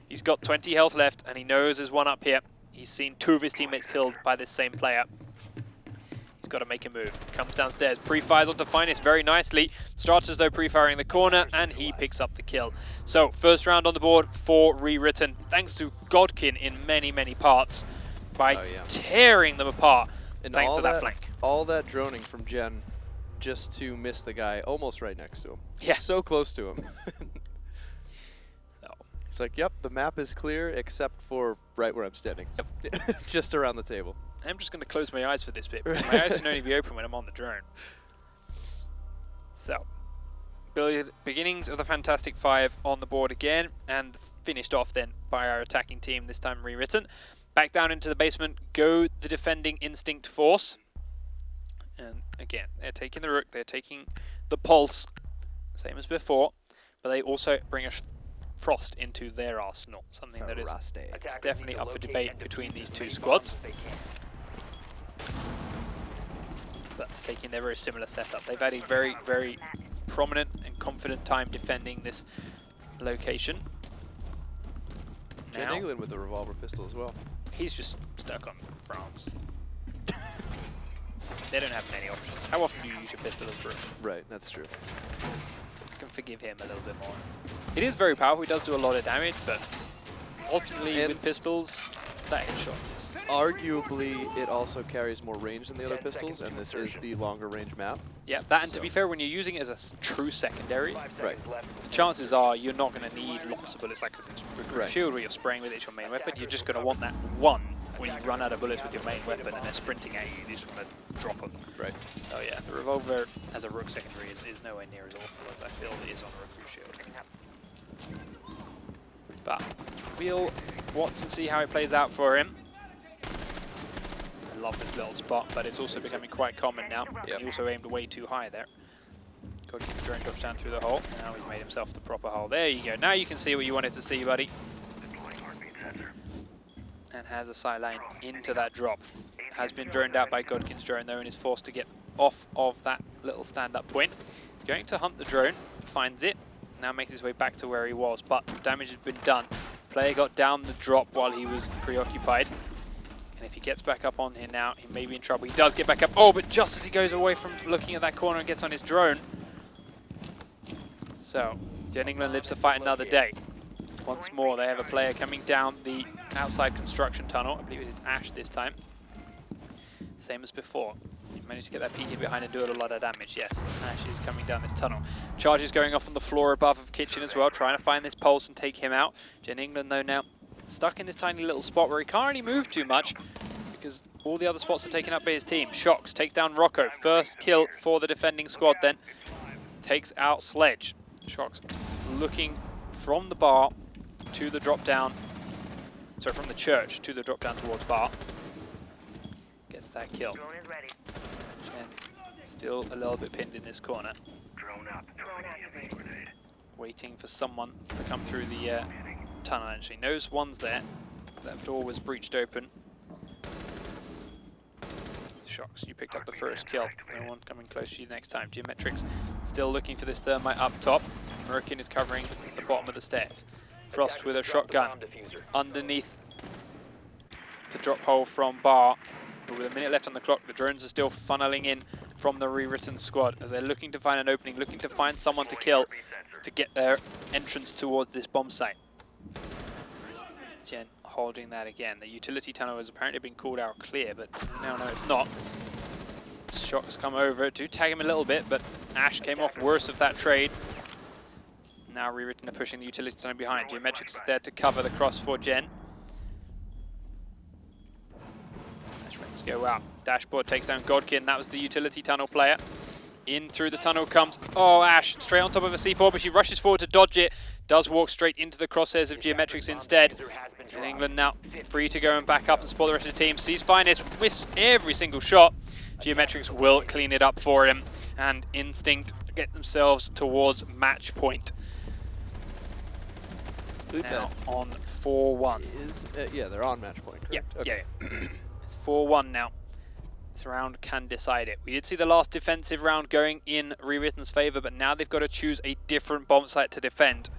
He's got 20 health left, and he knows there's one up here. He's seen 2 of his teammates killed by this same player. He's got to make a move. Comes downstairs, pre-fires onto Finest very nicely. Strata's though pre-firing the corner, and he picks up the kill. So, first round on the board for ReWritten, thanks to Godkin in many, many parts, by tearing them apart, And thanks all to that flank. All that droning from Jen just to miss the guy almost right next to him. Yeah. So close to him. So, It's like, yep, the map is clear except for right where I'm standing. Yep. Just around the table. I'm just going to close my eyes for this bit. Because my eyes can only be open when I'm on the drone. So, beginnings of the Fantastic Five on the board again, and finished off then by our attacking team, this time ReWritten. Back down into the basement go the defending Instinct Force. And again, they're taking the Rook, they're taking the Pulse, same as before, but they also bring a Frost into their arsenal, something that is definitely up for debate between these two squads. But taking their very similar setup. They've had a very, very prominent and confident time defending this location. Jen England with the revolver pistol as well. He's just stuck on France. They don't have many options. How often do you use your pistol as Rook? Right, that's true. I can forgive him a little bit more. It is very powerful, he does do a lot of damage, but ultimately And with pistols, that headshot is... Arguably, it also carries more range than the other pistols, and this is the longer range map. Yeah, that, and to be fair, when you're using it as a true secondary, Right. the chances are you're not going to need lots of bullets like with Right. shield where you're spraying with it, it's your main weapon. You're just going to want that one when you run out of bullets with your main weapon and they're sprinting at you, you just want to drop them. Right. So yeah, the revolver as a Rook secondary is nowhere near as awful as I feel it is on a recruit shield. But we'll watch and see how it plays out for him. I love this little spot, but it's also becoming quite common now. Yep. He also aimed way too high there. Got the drone drops down through the hole. Now he's made himself the proper hole. There you go. Now you can see what you wanted to see, buddy. And has a sight line into that drop. Has been droned out by Godkin's drone though and is forced to get off of that little stand-up point. He's going to hunt the drone, finds it, now makes his way back to where he was, but damage has been done. Player got down the drop while he was preoccupied. And if he gets back up on here now, he may be in trouble. He does get back up. Oh, but just as he goes away from looking at that corner and gets on his drone. So, Jen England lives to fight another day. Once more, they have a player coming down the outside construction tunnel. I believe it is Ash this time. Same as before. He managed to get that peek in behind and do a lot of damage, yes. Ash is coming down this tunnel. Charges going off on the floor above of Kitchen as well, trying to find this pulse and take him out. Gen England, though, now stuck in this tiny little spot where he can't really move too much because all the other spots are taken up by his team. Shox takes down Rocco. First kill for the defending squad then. Takes out Sledge. Shox looking from the bar to the drop down. Sorry, from the church to the drop down towards bar. Gets that kill. Drone is ready. Chen still a little bit pinned in this corner. Drone up. Drone activated. Waiting for someone to come through the tunnel, and she knows one's there. That door was breached open. Shox, you picked up the first kill. No one coming close to you next time. Geometrics still looking for this thermite up top. Merkin is covering the bottom of the stairs. Frost with a shotgun underneath the drop hole from bar. But with a minute left on the clock, the drones are still funneling in from the ReWritten squad as they're looking to find an opening, looking to find someone to kill to get their entrance towards this bomb site. Jen holding that again. The utility tunnel has apparently been called out clear, but no, it's not. Shots come over to tag him a little bit, but Ash came off worse of that trade. Now ReWritten are pushing the utility tunnel behind. Geometrics is there to cover the cross for Jen. Flashbangs go out. Dashboard takes down Godkin. That was the utility tunnel player. In through the tunnel comes, oh, Ash, straight on top of a C4, but she rushes forward to dodge it. Does walk straight into the crosshairs of Geometrics instead. And England now free to go and back up and support the rest of the team. Sees Finest, miss every single shot. Geometrics will clean it up for him. And Instinct get themselves towards match point. Now on 4-1. Yeah, they're on match point, correct? Yeah, Okay. yeah. It's 4-1 now. This round can decide it. We did see the last defensive round going in ReWritten's favor, but now they've got to choose a different bomb site to defend.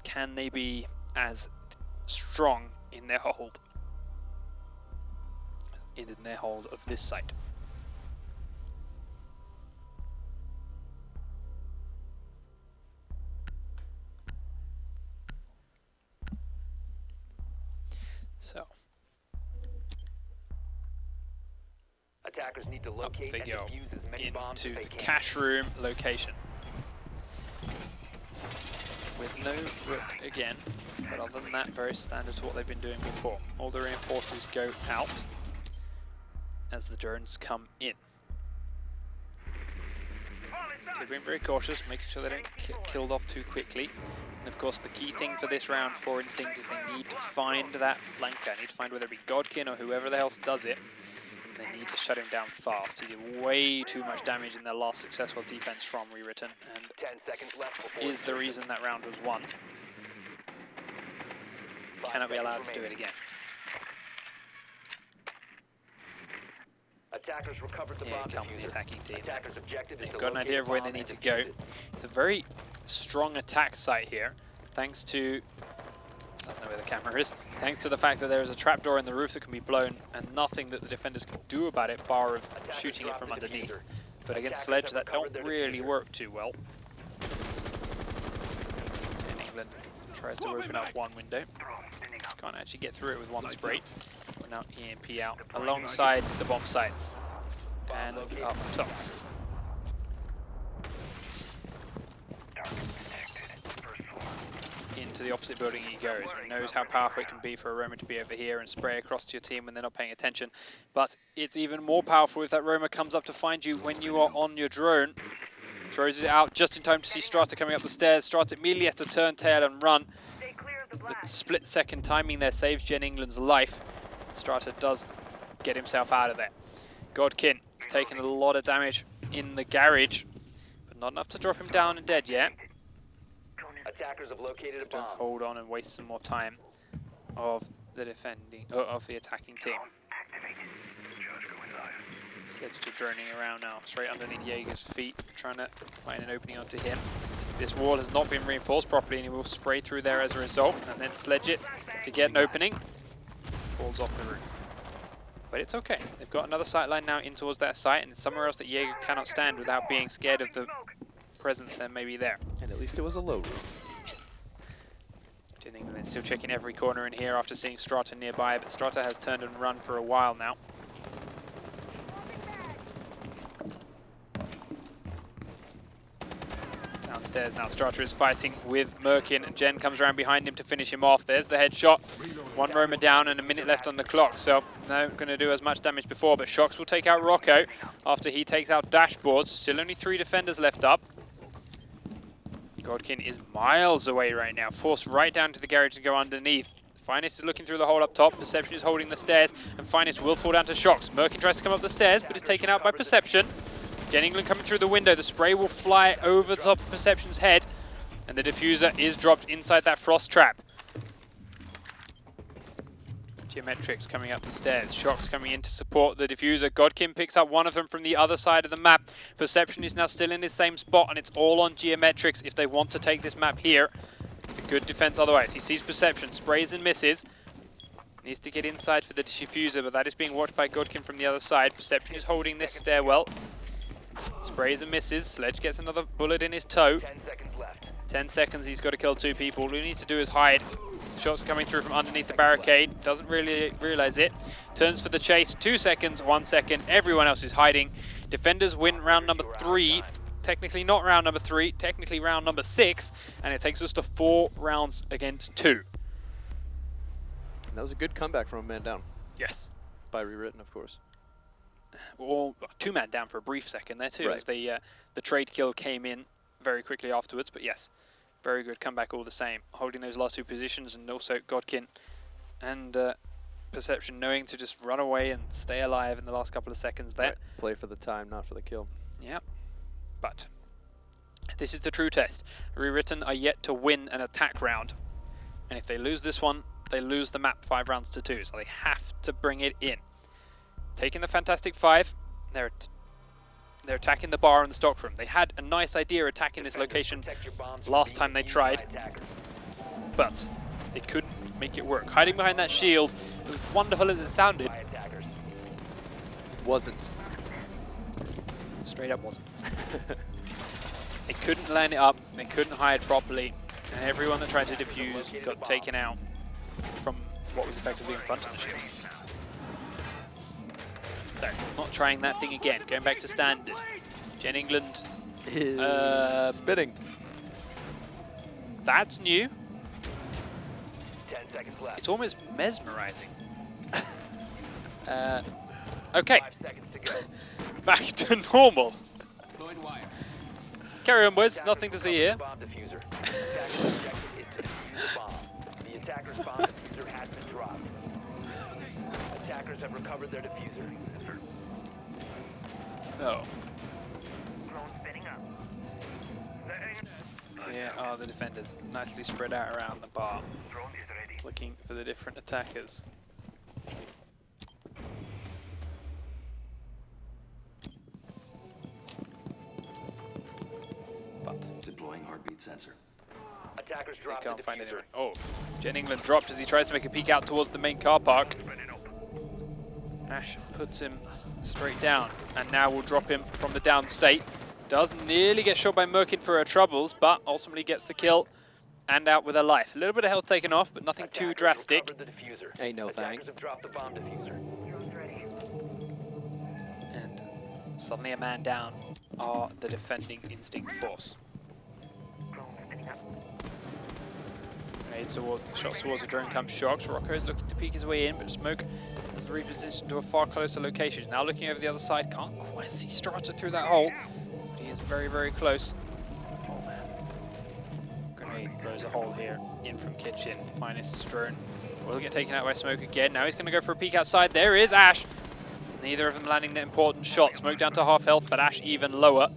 Can they be as strong in their hold? In their hold of this site. So Attackers need to up locate they and go defuse as many bombs into as the they can. cash room location. With no rook again, but other than that, very standard to what they've been doing before. All the reinforcers go out as the drones come in. They're being very cautious, making sure they don't get killed off too quickly. And of course, the key thing for this round for Instinct is they need to find that flanker. Need to find whether it be Godkin or whoever else does it. They need to shut him down fast. He did way too much damage in their last successful defense from ReWritten, and 10 seconds left before is the reason that round was won. Cannot be allowed to do it again. Attackers recovered the Here bomb come the diffuser. attacking team. Attackers' objective is They've to got an locate idea of where bomb they need and to go. defuse it. It's a very strong attack site here, thanks to, I don't know where the camera is, thanks to the fact that there is a trapdoor in the roof that can be blown and nothing that the defenders can do about it, bar of shooting it from underneath. But against Sledge, that don't really work too well. And England tries to open up one window. Can't actually get through it with one spray. We're now EMP out alongside the bomb sites. And up top. Into the opposite building he goes. He knows how powerful it can be for a roamer to be over here and spray across to your team when they're not paying attention. But it's even more powerful if that roamer comes up to find you when you are on your drone. Throws it out just in time to see Strata coming up the stairs. Strata immediately has to turn tail and run. Stay clear of the The blast. split-second timing there saves Gen England's life. Strata does get himself out of there. Godkin has taken a lot of damage in the garage, but not enough to drop him down and dead yet. Attackers have located a Don't bomb. hold on and waste some more time of the attacking team. Sledge to droning around now, straight underneath Jaeger's feet, trying to find an opening onto him. This wall has not been reinforced properly and he will spray through there as a result, and then sledge it to get an opening. Falls off the roof. But it's okay. They've got another sight line now in towards that site, and it's somewhere else that Jaeger cannot stand without being scared of the presence that may be there. And at least it was a low roof. England still checking every corner in here after seeing Strata nearby, but Strata has turned and run for a while now. Downstairs now, Strata is fighting with Merkin, and Jen comes around behind him to finish him off. There's the headshot. One Roma down and a minute left on the clock, so no going to do as much damage before, but Shox will take out Rocco after he takes out Dashboards. Still only 3 defenders left up. Godkin is miles away right now, forced right down to the garage to go underneath. Finest is looking through the hole up top, Perception is holding the stairs, and Finest will fall down to Shox. Merkin tries to come up the stairs, but is taken out by Perception. Jen England coming through the window, the spray will fly over the top of Perception's head, and the diffuser is dropped inside that frost trap. Geometrics coming up the stairs, Shox coming in to support the diffuser. Godkin picks up one of them from the other side of the map. Perception is now still in his same spot, and it's all on Geometrics if they want to take this map here. It's a good defense otherwise. He sees Perception, sprays and misses. Needs to get inside for the diffuser, but that is being watched by Godkin from the other side. Perception is holding this stairwell. Sprays and misses. Sledge gets another bullet in his toe. 10 seconds left. 10 seconds, he's got to kill 2 people. All he needs to do is hide. Shots coming through from underneath the barricade. Doesn't really realize it. Turns for the chase. 2 seconds, 1 second. Everyone else is hiding. Defenders win round number 3. Technically not round number 3. Technically round number 6. And it takes us to 4 rounds against 2. That was a good comeback from a man down. Yes. By ReWritten, of course. Or 2-man down for a brief second there too, Right. as the trade kill came in very quickly afterwards. But yes, very good comeback all the same. Holding those last 2 positions, and also Godkin and Perception knowing to just run away and stay alive in the last couple of seconds there. Right. Play for the time, not for the kill. Yep. But this is the true test. ReWritten are yet to win an attack round. And if they lose this one, they lose the map 5 rounds to 2. So they have to bring it in. Taking the Fantastic 5, they're attacking the bar and the stockroom. They had a nice idea attacking this location last time they tried, but they couldn't make it work. Hiding behind that shield, as wonderful as it sounded, Wasn't. straight up wasn't. They couldn't line it up, they couldn't hide properly, and everyone that tried to defuse got taken out from what was effectively in front of the shield. So, not trying that thing again, going back to standard. Jen England, Spitting. that's new. 10 seconds left. It's almost mesmerizing. Okay, 5 seconds to go. back to normal. Carry on, boys, nothing to see here. Bomb diffuser. Attacker's objective is to defuse the bomb. The attacker's bomb diffuser has been dropped. Attackers have recovered their diffuser. So, Drone spinning up. here are the defenders, nicely spread out around the bar, Drone is ready. looking for the different attackers. But Deploying heartbeat sensor. Attackers they dropped the can't find diffuser. anyone. Oh, Jen England dropped as he tries to make a peek out towards the main car park. Spinning up. Ash puts him straight down, and now will drop him from the down state. Does nearly get shot by Merkin for her troubles, but ultimately gets the kill and out with her life. A little bit of health taken off, but nothing too Attackers drastic. recovered the diffuser. Ain't no Attackers thing. have dropped the bomb diffuser. Drone's ready. And suddenly a man down are the defending Instinct Force. Drone spinning up. Shots towards the drone comes Shox. Rocco is looking to peek his way in, but Smoke has repositioned to a far closer location. Now looking over the other side, can't quite see Strata through that hole. But he is very, very close. Oh man. Grenade blows a hole here in from kitchen. Finest drone will get taken out by Smoke again. Now he's going to go for a peek outside. There is Ash. Neither of them landing the important shot. Smoke down to half health, but Ash even lower.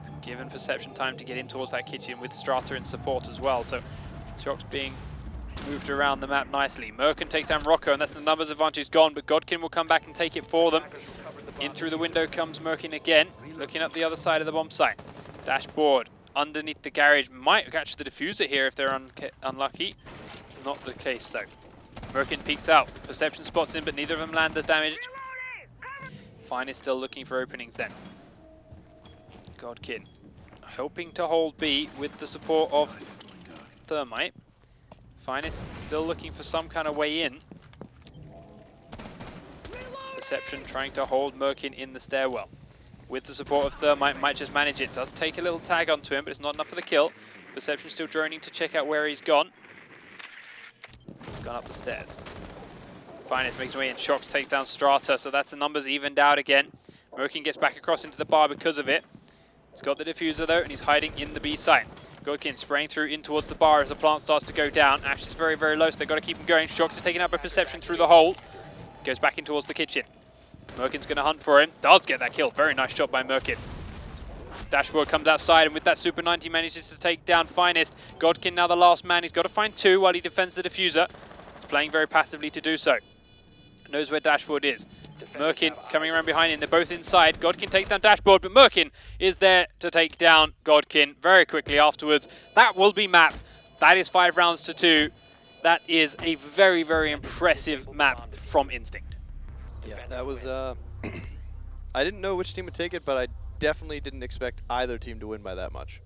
It's given Perception time to get in towards that kitchen with Strata in support as well. So Shox being moved around the map nicely. Merkin takes down Rocco, and that's the numbers advantage gone, but Godkin will come back and take it for them. In through the window comes Merkin again, looking up the other side of the bomb site. Dashboard underneath the garage might catch the diffuser here if they're unlucky. Not the case though. Merkin peeks out, Perception spots him, but neither of them land the damage. Fine is still looking for openings then. Godkin hoping to hold B with the support of Thermite. Finest still looking for some kind of way in. Perception trying to hold Merkin in the stairwell. with the support of Thermite, might just manage it. Does take a little tag onto him, but it's not enough for the kill. Perception still droning to check out where he's gone. He's gone up the stairs. Finest makes his way in. Shox takes down Strata, so that's the numbers evened out again. Merkin gets back across into the bar because of it. He's got the diffuser though, and he's hiding in the B site. Godkin spraying through in towards the bar as the plant starts to go down. Ash is very, very low, so they've got to keep him going. Shox is taken out by Perception through the hole. Goes back in towards the kitchen. Merkin's going to hunt for him. Does get that kill. Very nice shot by Merkin. Dashboard comes outside, and with that Super 90 manages to take down Finest. Godkin now the last man. He's got to find two while he defends the diffuser. He's playing very passively to do so. Knows where Dashboard is. Merkin is coming around behind him. They're both inside. Godkin takes down Dashboard, but Merkin is there to take down Godkin very quickly afterwards. That will be map. That is 5 rounds to 2. That is a very, very impressive map from Instinct. Yeah, that was, I didn't know which team would take it, but I definitely didn't expect either team to win by that much.